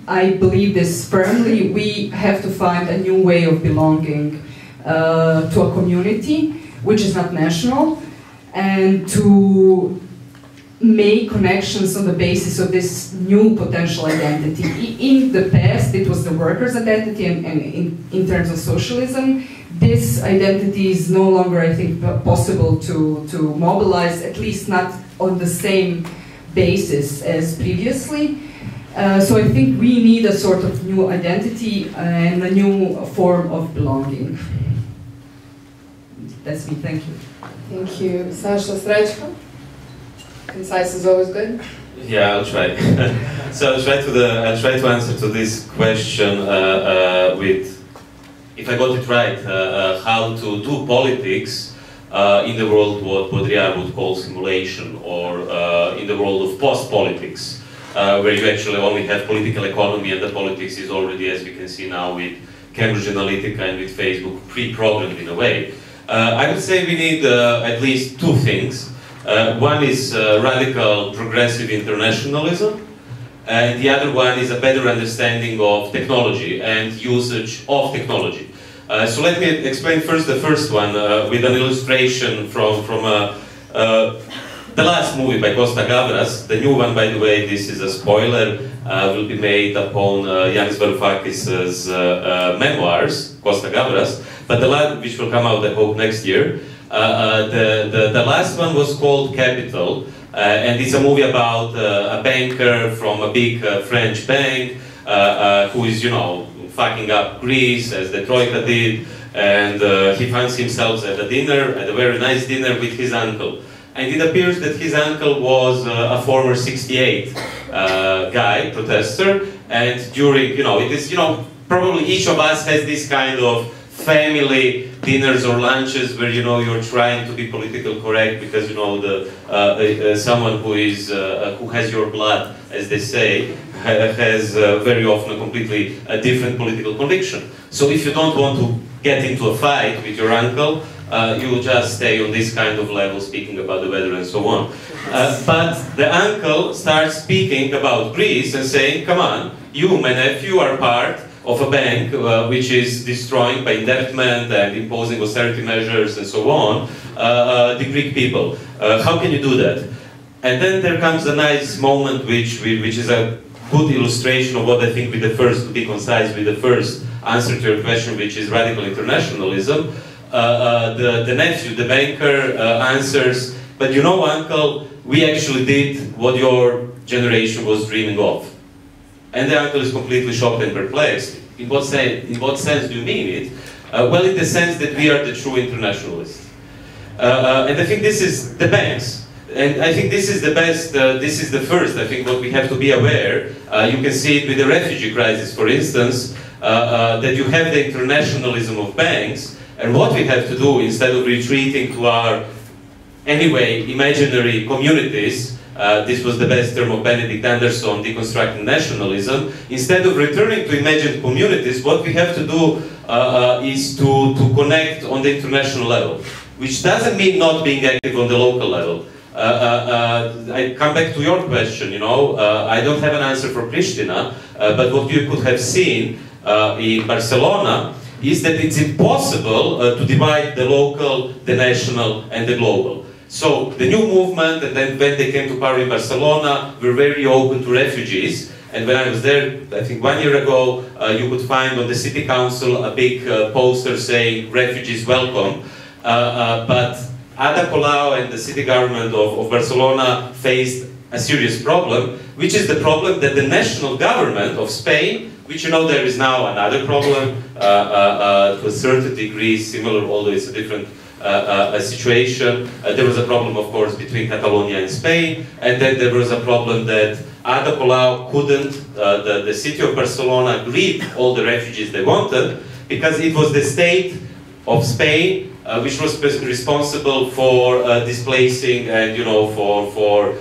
I believe this firmly, we have to find a new way of belonging to a community, which is not national, and to make connections on the basis of this new potential identity. In the past, it was the workers' identity, and in terms of socialism, this identity is no longer, I think, possible to mobilize, at least not on the same basis as previously. So I think we need a sort of new identity and a new form of belonging. That's me, thank you. Thank you. Saša, Srećko? Concise is always good. Yeah, I'll try. So I'll try to answer to this question with, if I got it right, how to do politics in the world what Baudrillard would call simulation, or in the world of post-politics. where you actually only have political economy, and the politics is already, as we can see now with Cambridge Analytica and with Facebook, pre-programmed in a way. I would say we need at least two things. One is radical progressive internationalism, and the other one is a better understanding of technology and usage of technology. So let me explain first the first one with an illustration from the last movie by Costa Gavras. The new one, by the way, this is a spoiler, will be made upon Yanis Varoufakis' memoirs, Costa Gavras, but the last, which will come out, I hope, next year. The last one was called Capital, and it's a movie about a banker from a big French bank who is, you know, fucking up Greece as the Troika did, and he finds himself at a dinner, at a very nice dinner with his uncle. And it appears that his uncle was a former 68 guy, protester, and during, you know, it is, you know, probably each of us has this kind of family dinners or lunches where, you know, you're trying to be politically correct because, you know, the someone who is who has your blood, as they say, has very often a completely different political conviction. So if you don't want to get into a fight with your uncle, you will just stay on this kind of level, speaking about the weather and so on. But the uncle starts speaking about Greece and saying, come on, you, my nephew, are part of a bank which is destroying by indebtment and imposing austerity measures and so on, the Greek people. How can you do that? And then there comes a nice moment which is a good illustration of what I think with the first, to be concise with the first answer to your question, which is radical internationalism. The nephew, the banker, answers, but you know, uncle, we actually did what your generation was dreaming of. And the uncle is completely shocked and perplexed. In what sense do you mean it? Well, in the sense that we are the true internationalists. And I think this is the banks. And I think this is the best, this is the first, I think, what we have to be aware. You can see it with the refugee crisis, for instance, that you have the internationalism of banks, and what we have to do, instead of retreating to our, anyway, imaginary communities, this was the best term of Benedict Anderson, deconstructing nationalism, instead of returning to imagined communities, what we have to do is to connect on the international level, which doesn't mean not being active on the local level. I come back to your question, you know, I don't have an answer for Pristina, but what you could have seen in Barcelona is that it's impossible to divide the local, the national, and the global. So the new movement, and then when they came to power in Barcelona, were very open to refugees. And when I was there, I think 1 year ago, you could find on the city council a big poster saying, refugees welcome. But Ada Colau and the city government of Barcelona faced a serious problem, which is the problem that the national government of Spain, which, you know, there is now another problem to a certain degree, similar, although it's a different situation. There was a problem, of course, between Catalonia and Spain, and then there was a problem that Ada Colau couldn't, the city of Barcelona agreed all the refugees they wanted, because it was the state of Spain which was responsible for displacing and, you know, for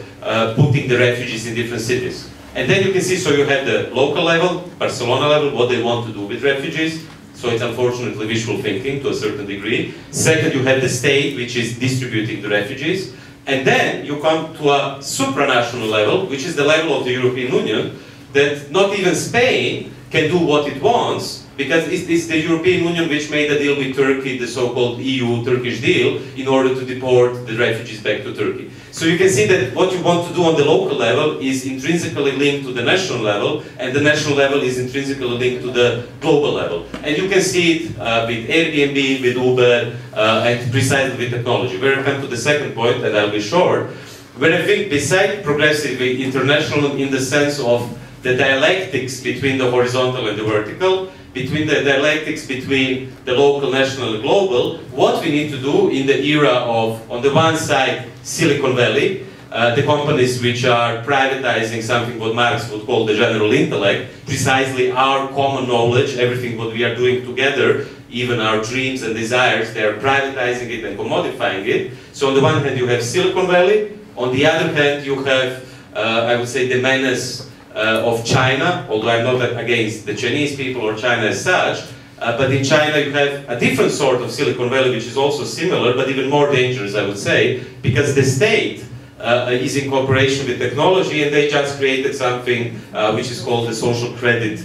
putting the refugees in different cities. And then you can see, so you have the local level, Barcelona level, what they want to do with refugees. So it's unfortunately wishful thinking to a certain degree. Second, you have the state, which is distributing the refugees. And then you come to a supranational level, which is the level of the European Union, that not even Spain can do what it wants, because it's the European Union which made a deal with Turkey, the so-called EU-Turkish deal, in order to deport the refugees back to Turkey. So you can see that what you want to do on the local level is intrinsically linked to the national level, and the national level is intrinsically linked to the global level. And you can see it with Airbnb, with Uber, and precisely with technology. Where I come to the second point, and I'll be short, where I think beside progressive international in the sense of the dialectics between the horizontal and the vertical, between the dialectics between the local, national, and global, what we need to do in the era of, on the one side, Silicon Valley, the companies which are privatizing something what Marx would call the general intellect, precisely our common knowledge, everything what we are doing together, even our dreams and desires, they are privatizing it and commodifying it. So on the one hand you have Silicon Valley, on the other hand you have I would say, the menace of China, although I'm not against the Chinese people or China as such, but in China you have a different sort of Silicon Valley which is also similar, but even more dangerous, I would say, because the state is in cooperation with technology, and they just created something which is called the social credit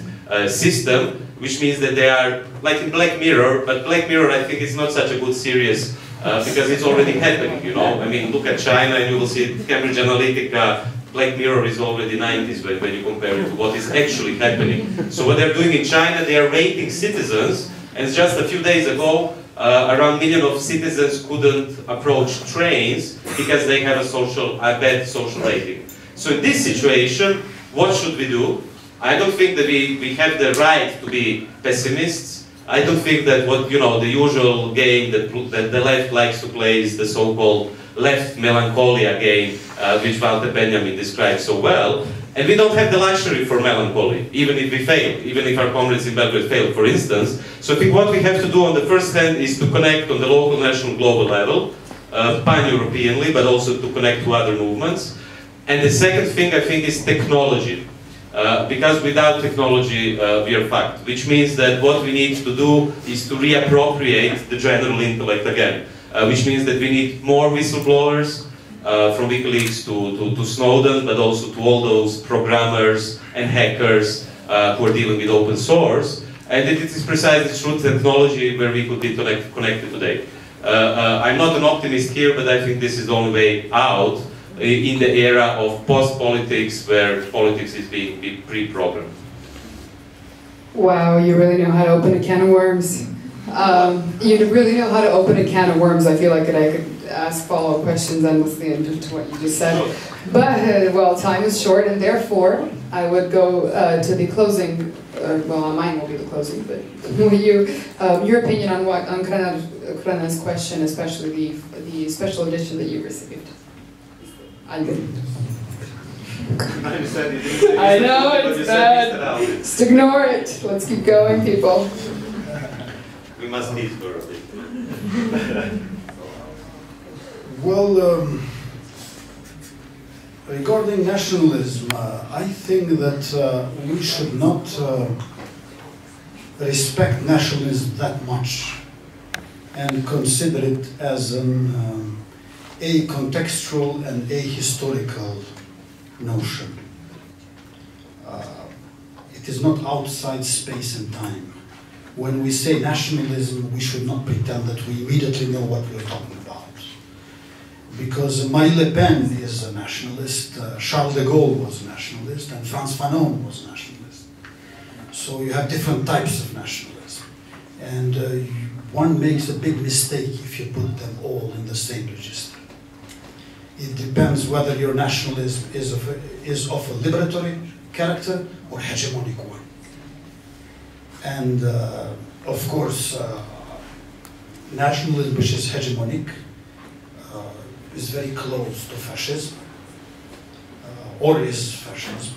system, which means that they are like in Black Mirror, but Black Mirror I think is not such a good series because it's already happening, you know. I mean, look at China and you will see Cambridge Analytica. Black Mirror is already 90s when you compare it to what is actually happening. So what they're doing in China, they are rating citizens, and just a few days ago, around 1 million of citizens couldn't approach trains because they have a bad social rating. So in this situation, what should we do? I don't think that we have the right to be pessimists. I don't think that what, you know, the usual game that the left likes to play is the so-called left melancholia game, which Walter Benjamin described so well. And we don't have the luxury for melancholy, even if we fail, even if our comrades in Belgrade fail, for instance. So I think what we have to do on the first hand is to connect on the local, national, global level, pan-Europeanly, but also to connect to other movements. And the second thing, I think, is technology. Because without technology, we are fucked. Which means that what we need to do is to reappropriate the general intellect again. Which means that we need more whistleblowers, from WikiLeaks to Snowden, but also to all those programmers and hackers who are dealing with open source. And it is precisely through technology where we could be connected today. I'm not an optimist here, but I think this is the only way out in the era of post-politics, where politics is being pre-programmed. Wow, you really know how to open a can of worms. You really know how to open a can of worms. I feel like I could ask follow-up questions endlessly into what you just said. But, well, time is short, and therefore, I would go to the closing, well, mine will be the closing, but your opinion on what, on Krana's question, especially the special edition that you received. Albin. I know, it's bad. Just ignore it. Let's keep going, people. We must need for a bit. Well, regarding nationalism, I think that we should not respect nationalism that much and consider it as an a contextual and a historical notion. It is not outside space and time. When we say nationalism, we should not pretend that we immediately know what we're talking about. Because Marine Le Pen is a nationalist, Charles de Gaulle was a nationalist, and Frantz Fanon was a nationalist. So you have different types of nationalism. And one makes a big mistake if you put them all in the same register. It depends whether your nationalism is of a liberatory character or hegemonic one. And of course, nationalism which is hegemonic is very close to fascism, or is fascism,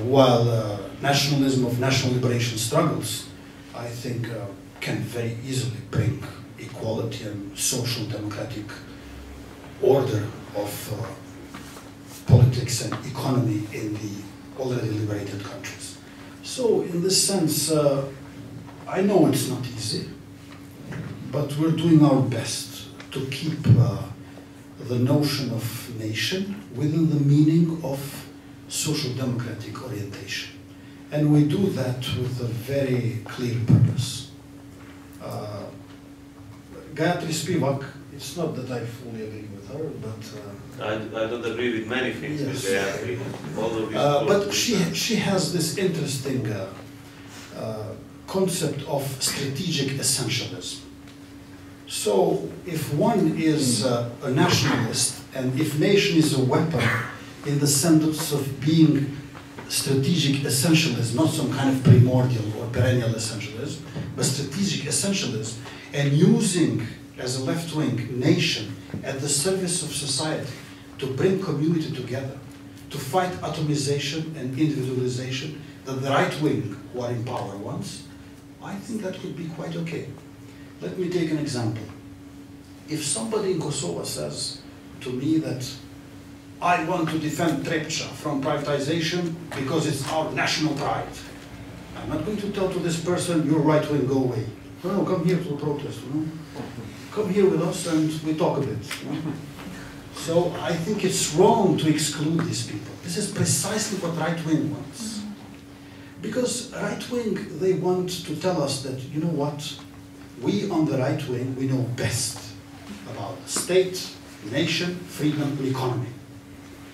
while nationalism of national liberation struggles, I think, can very easily bring equality and social democratic order of politics and economy in the already liberated countries. So in this sense, I know it's not easy, but we're doing our best to keep the notion of nation within the meaning of social democratic orientation. And we do that with a very clear purpose. Gayatri Spivak, it's not that I fully agree with her, but... I don't agree with many things yes. with Gayatri. But she has this interesting concept of strategic essentialism. So if one is a nationalist, and if nation is a weapon in the sense of being strategic essentialism, not some kind of primordial or perennial essentialism, but strategic essentialism, and using as a left-wing nation at the service of society to bring community together, to fight atomization and individualization that the right wing who are in power wants, I think that could be quite okay. Let me take an example. If somebody in Kosovo says to me that I want to defend Trepča from privatization because it's our national pride. I'm not going to tell to this person, you're right-wing, go away. No, come here to the protest, you know? Come here with us and we talk a bit. You know? So I think it's wrong to exclude these people. This is precisely what right-wing wants. Because right-wing, they want to tell us that, you know what, we on the right-wing, we know best about state, nation, freedom, and economy.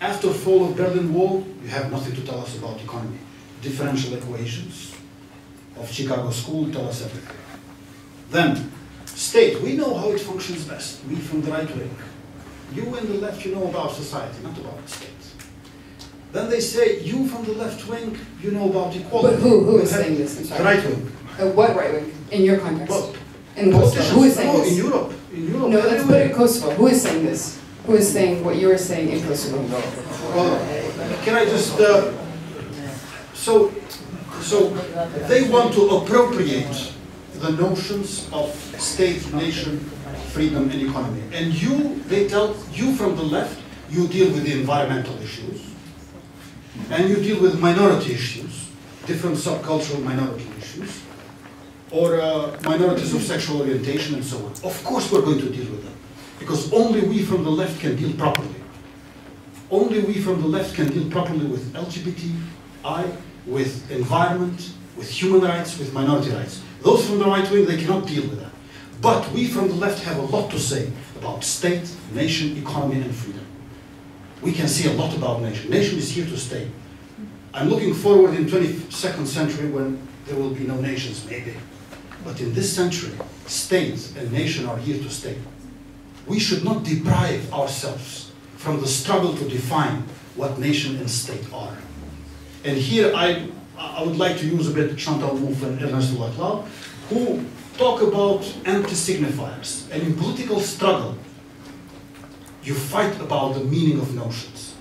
After the fall of Berlin Wall, you have nothing to tell us about economy. Differential equations of Chicago School tell us everything. Then, state, we know how it functions best, we from the right wing. You in the left, you know about society, not about the state. Then they say, you from the left wing, you know about equality. But who is saying this? I'm sorry. The right wing. What right wing? In your context? Well, in Kosovo. Who is saying no, this? in Europe. In Europe. No, let's put it in Kosovo. Who is saying this? Who is saying what you are saying in Kosovo? Well, can I just... So they want to appropriate the notions of state, nation, freedom, and economy. And they tell you from the left, you deal with the environmental issues, and you deal with minority issues, different subcultural minority issues, or minorities of sexual orientation and so on. Of course we're going to deal with them, because only we from the left can deal properly. Only we from the left can deal properly with LGBTI, with environment, with human rights, with minority rights. Those from the right wing, they cannot deal with that. But we from the left have a lot to say about state, nation, economy, and freedom. We can say a lot about nation. Nation is here to stay. I'm looking forward in 22nd century when there will be no nations, maybe. But in this century, state and nation are here to stay. We should not deprive ourselves from the struggle to define what nation and state are. And here I would like to use a bit Chantal Mouffe and Ernesto Laclau, who talk about empty signifiers. And in political struggle, you fight about the meaning of notions.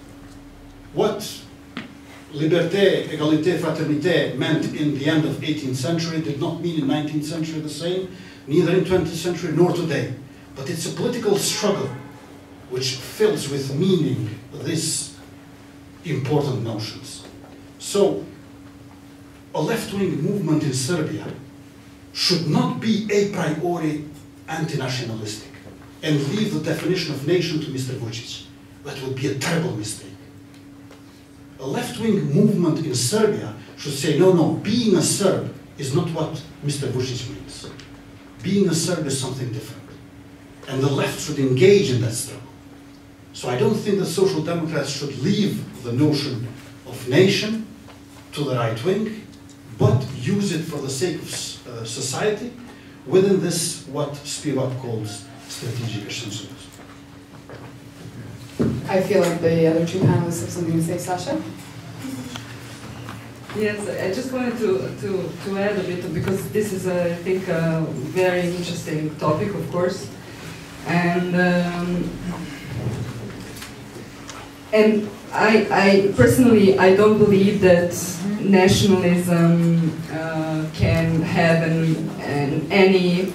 What liberté, égalité, fraternité meant in the end of 18th century did not mean in 19th century the same, neither in 20th century nor today. But it's a political struggle which fills with meaning these important notions. So, a left-wing movement in Serbia should not be a priori anti-nationalistic and leave the definition of nation to Mr. Vučić. That would be a terrible mistake. A left-wing movement in Serbia should say, no, no, being a Serb is not what Mr. Vučić means. Being a Serb is something different. And the left should engage in that struggle. So I don't think that Social Democrats should leave the notion of nation to the right wing, but use it for the sake of society within this, what Spivak calls strategic essentialism. I feel like the other two panelists have something to say. Sasha? Yes, I just wanted to add a bit, because this is, I think, a very interesting topic, of course. And I personally, I don't believe that nationalism can have any,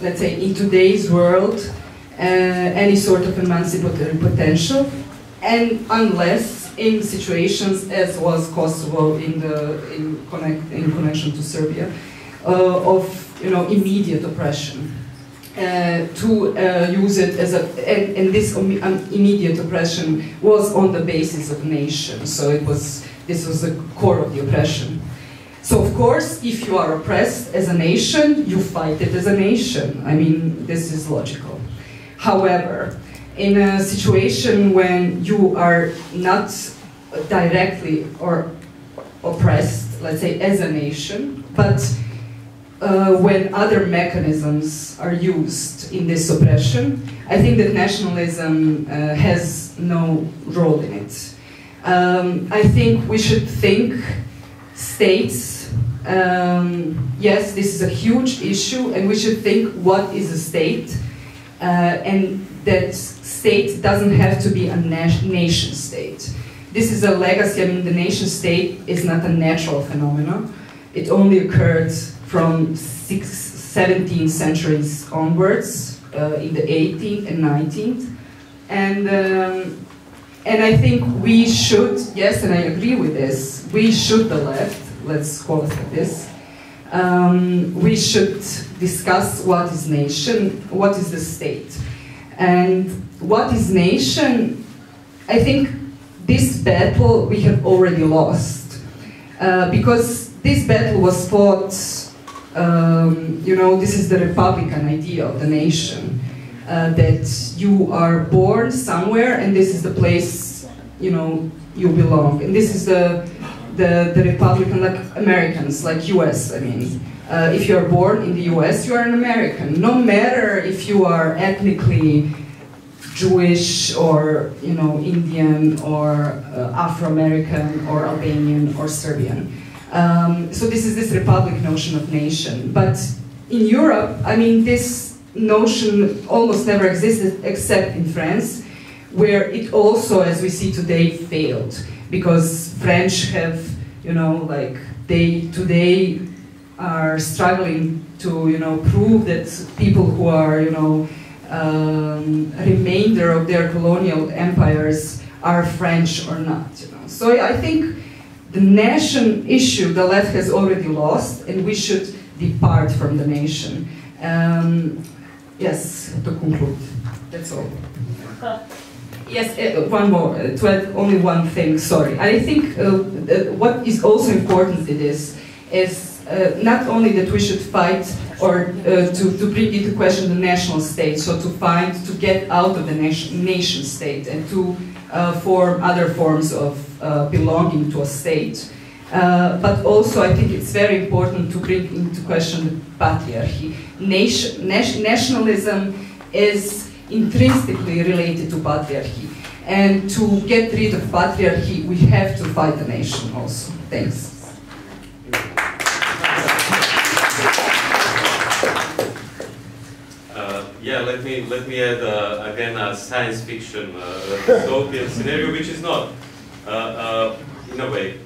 let's say, in today's world, any sort of emancipatory potential, and unless in situations as was Kosovo in connection to Serbia, of immediate oppression. To use it as and this immediate oppression was on the basis of nation, so this was the core of the oppression. So of course, if you are oppressed as a nation, you fight it as a nation. I mean, this is logical. However, in a situation when you are not directly or oppressed, let's say as a nation, but when other mechanisms are used in this oppression, I think that nationalism has no role in it. I think we should think states, yes, this is a huge issue, and we should think what is a state, and that state doesn't have to be a nation state. This is a legacy. I mean, the nation state is not a natural phenomenon. It only occurred from 17th centuries onwards, in the 18th and 19th. And I think we should, yes, and I agree with this, we should, the left, let's call it like this, we should discuss what is nation, what is the state. And what is nation, I think this battle we have already lost. Because this battle was fought, you know, this is the Republican idea of the nation. That you are born somewhere and this is the place, you know, you belong. And this is the Republican, like Americans, like US, I mean. If you are born in the US, you are an American. No matter if you are ethnically Jewish or, you know, Indian or Afro-American or Albanian or Serbian. So this is this Republic notion of nation. But in Europe, I mean, this notion almost never existed except in France, where it also, as we see today, failed. Because French have, you know, like, they today are struggling to, you know, prove that people who are, you know, remainder of their colonial empires are French or not, you know. So I think the nation issue the left has already lost, and we should depart from the nation. Yes, to conclude, that's all. Yes, one more, to add only one thing, sorry. I think what is also important in this is not only that we should fight or to bring into question the national state, so to get out of the nation state and to form other forms of belonging to a state. But also I think it's very important to bring into question the patriarchy. Nationalism is intrinsically related to patriarchy. And to get rid of patriarchy, we have to fight the nation also. Thanks. Yeah, let me add again a science fiction dystopian scenario, which is not, in a way.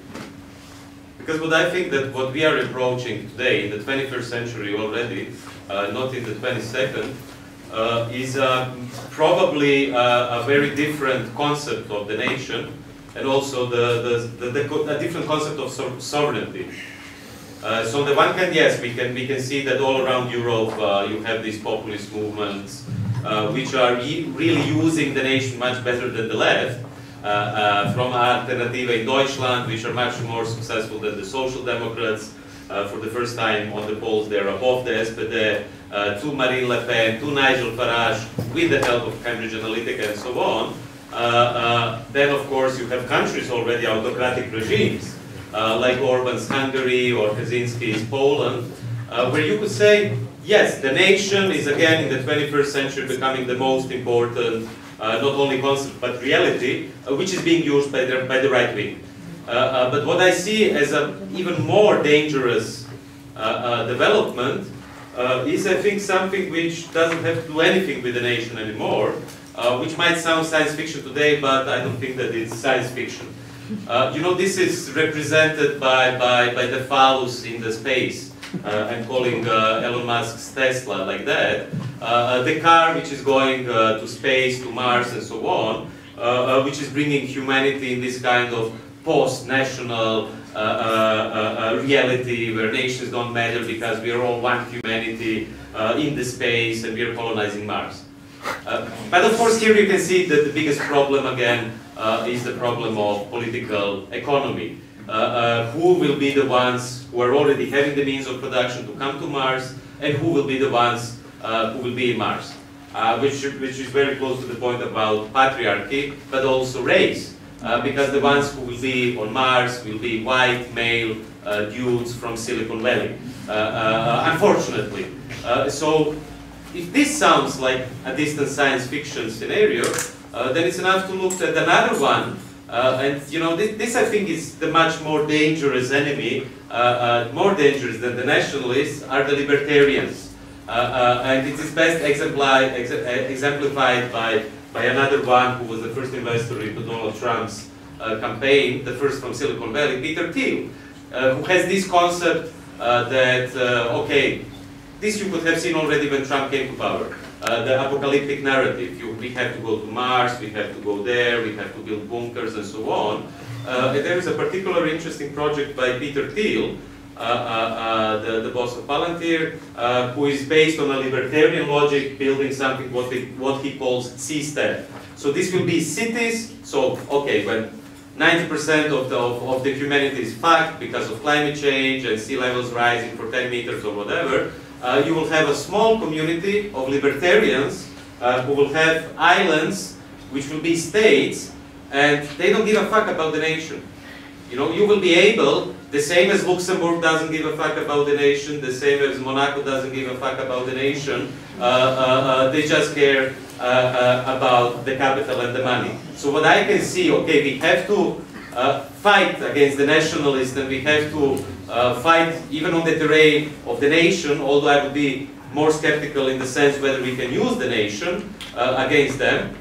Because what I think that what we are approaching today in the 21st century already, not in the 22nd, is probably a very different concept of the nation, and also a different concept of sovereignty. So on the one hand, yes, we can see that all around Europe you have these populist movements, which are really using the nation much better than the left. From Alternative in Deutschland, which are much more successful than the Social Democrats. For the first time on the polls, they're above the SPD, to Marine Le Pen, to Nigel Farage, with the help of Cambridge Analytica and so on. Then, of course, you have countries already, autocratic regimes, like Orban's Hungary or Kaczynski's Poland, where you could say, yes, the nation is again in the 21st century becoming the most important not only concept but reality, which is being used by the right wing. But what I see as an even more dangerous development is, I think, something which doesn't have to do anything with the nation anymore, which might sound science fiction today, but I don't think that it's science fiction. You know, this is represented by the phallus in the space. I'm calling Elon Musk's Tesla like that. The car which is going to space, to Mars and so on, which is bringing humanity in this kind of post-national reality where nations don't matter because we are all one humanity in the space and we are colonizing Mars. But of course here you can see that the biggest problem again is the problem of political economy. Who will be the ones who are already having the means of production to come to Mars, and who will be the ones who will be in Mars, which is very close to the point about patriarchy, but also race, because the ones who will be on Mars will be white, male dudes from Silicon Valley, unfortunately. So if this sounds like a distant science fiction scenario, then it's enough to look at another one. And you know, this I think is the much more dangerous enemy, more dangerous than the nationalists, are the libertarians. And it is best exemplified by another one who was the first investor into Donald Trump's campaign, the first from Silicon Valley, Peter Thiel, who has this concept that, okay, this you could have seen already when Trump came to power. the apocalyptic narrative. We have to go to Mars, we have to go there, we have to build bunkers and so on. And there is a particularly interesting project by Peter Thiel, the boss of Palantir, who is based on a libertarian logic, building something what he calls C-STEP. So this will be cities. So okay, when 90% of the humanity is fucked because of climate change and sea levels rising for 10 meters or whatever, you will have a small community of libertarians who will have islands which will be states, and they don't give a fuck about the nation. You know, you will be able, the same as Luxembourg doesn't give a fuck about the nation, the same as Monaco doesn't give a fuck about the nation, they just care about the capital and the money. So what I can see, okay, we have to fight against the nationalists, and we have to fight even on the terrain of the nation, although I would be more skeptical in the sense whether we can use the nation against them.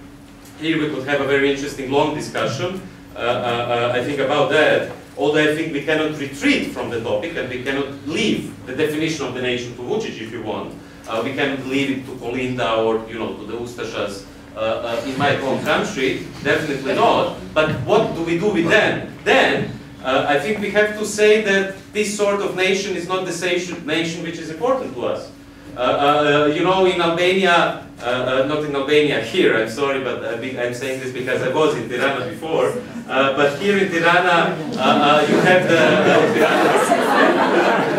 Here we could have a very interesting long discussion, I think, about that. Although I think we cannot retreat from the topic, and we cannot leave the definition of the nation to Vučić if you want. We cannot leave it to Kolinda or, you know, to the Ustašas in my home country, definitely not. But what do we do with them? Then, I think we have to say that this sort of nation is not the nation which is important to us. You know, in Albania, not in Albania, here, I'm sorry, but I'm saying this because I was in Tirana before, but here in Tirana, you have the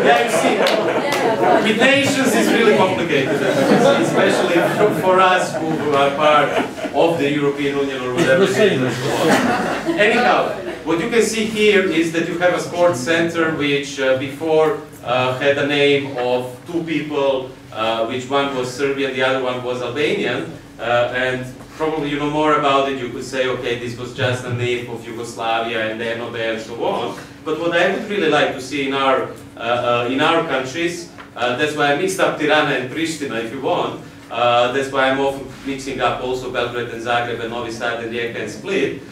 yeah, you see, with nations is really complicated, especially for us who are part of the European Union or whatever. Anyhow, what you can see here is that you have a sports center which before had a name of two people, which one was Serbian, the other one was Albanian, and probably you know more about it. You could say, okay, this was just a name of Yugoslavia and NOB and so on. But what I would really like to see in our countries, that's why I mixed up Tirana and Pristina, if you want. That's why I'm often mixing up also Belgrade and Zagreb and Novi Sad and Rijeka and Split.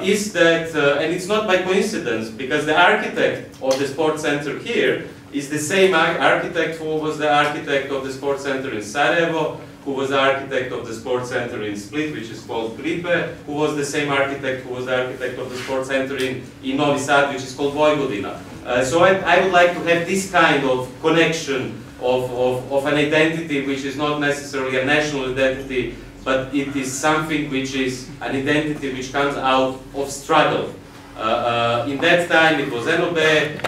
Is that, and it's not by coincidence, because the architect of the sports center here is the same architect who was the architect of the sports center in Sarajevo, who was the architect of the sports center in Split, which is called Gripe, who was the same architect who was the architect of the sports center in Novi Sad, which is called Vojvodina. So I would like to have this kind of connection of an identity which is not necessarily a national identity, but it is something which is an identity which comes out of struggle. In that time it was NOB.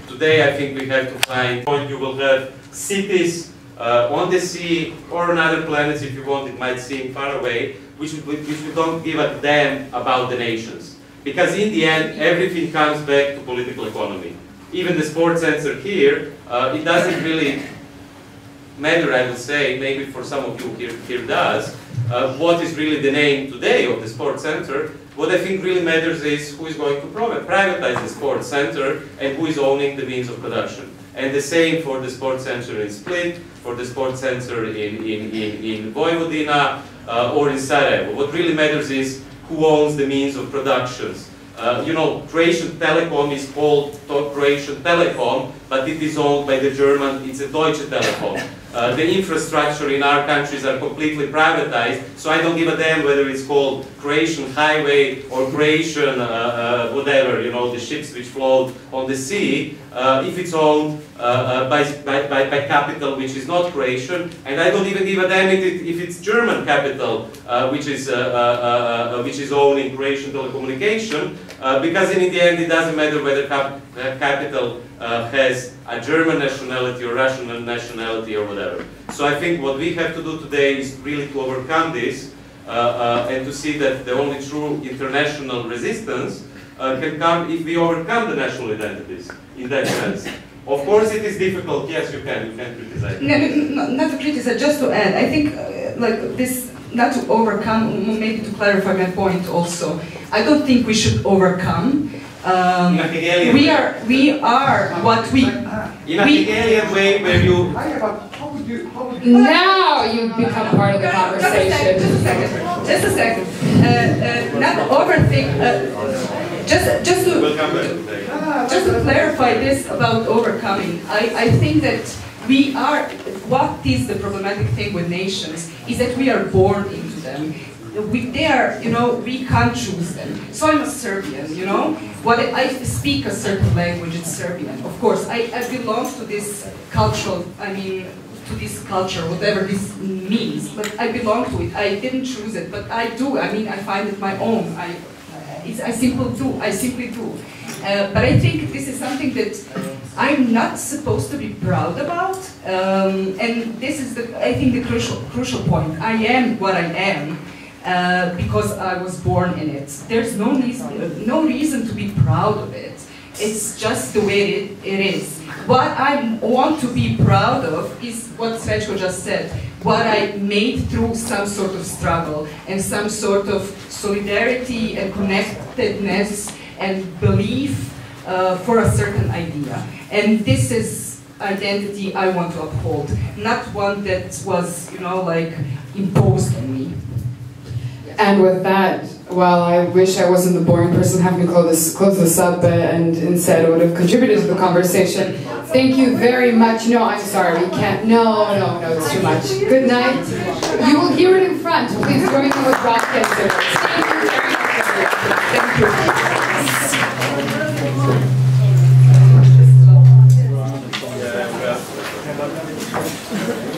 Today I think we have to find, you will have cities on the sea or on other planets, if you want, it might seem far away, which don't give a damn about the nations. Because in the end, everything comes back to political economy. Even the sports center here, it doesn't really matter, I would say, maybe for some of you here does, what is really the name today of the sports center. What I think really matters is who is going to privatize the sports center and who is owning the means of production. And the same for the sports center in Split, for the sports center in Vojvodina or in Sarajevo. What really matters is who owns the means of productions. You know, Croatian Telecom is called Croatian Telecom, but it is owned by the German, it's a Deutsche Telekom. The infrastructure in our countries are completely privatized, so I don't give a damn whether it's called Croatian Highway or Croatian whatever, you know, the ships which float on the sea, if it's owned by capital which is not Croatian, and I don't even give a damn if it's German capital which is owning Croatian telecommunication, because in the end it doesn't matter whether capital has a German nationality or Russian nationality or whatever. So I think what we have to do today is really to overcome this and to see that the only true international resistance can come if we overcome the national identities in that sense. Of course it is difficult, yes you can criticize. No, not to criticize, just to add, I think like this, not to overcome, maybe to clarify my point also, I don't think we should overcome. We are what we... In a Hegelian way where you... Now you become part of the conversation. Just a second. Not overthink. Just to clarify this about overcoming. I think that we are, what is the problematic thing with nations is that we are born into them. They are, you know, we can't choose them. So I'm a Serbian, you know. What I speak a certain language, it's Serbian. Of course, I belong to this cultural, I mean, to this culture, whatever this means. But I belong to it. I didn't choose it, but I do. I mean, I find it my own. I simply do. But I think this is something that I'm not supposed to be proud about. And this is, I think, the crucial point. I am what I am. Because I was born in it. There's no reason to be proud of it. It's just the way it is. What I want to be proud of is what Srećko just said, what I made through some sort of struggle and some sort of solidarity and connectedness and belief for a certain idea. And this is identity I want to uphold, not one that was, you know, like imposed on me. And with that, while I wish I wasn't the boring person having to close this up and instead would have contributed to the conversation, thank you very much. No, I'm sorry, we can't. No, it's too much. Good night. You will hear it in front. Please join me with Rob Kensington. Thank you very much. Thank you.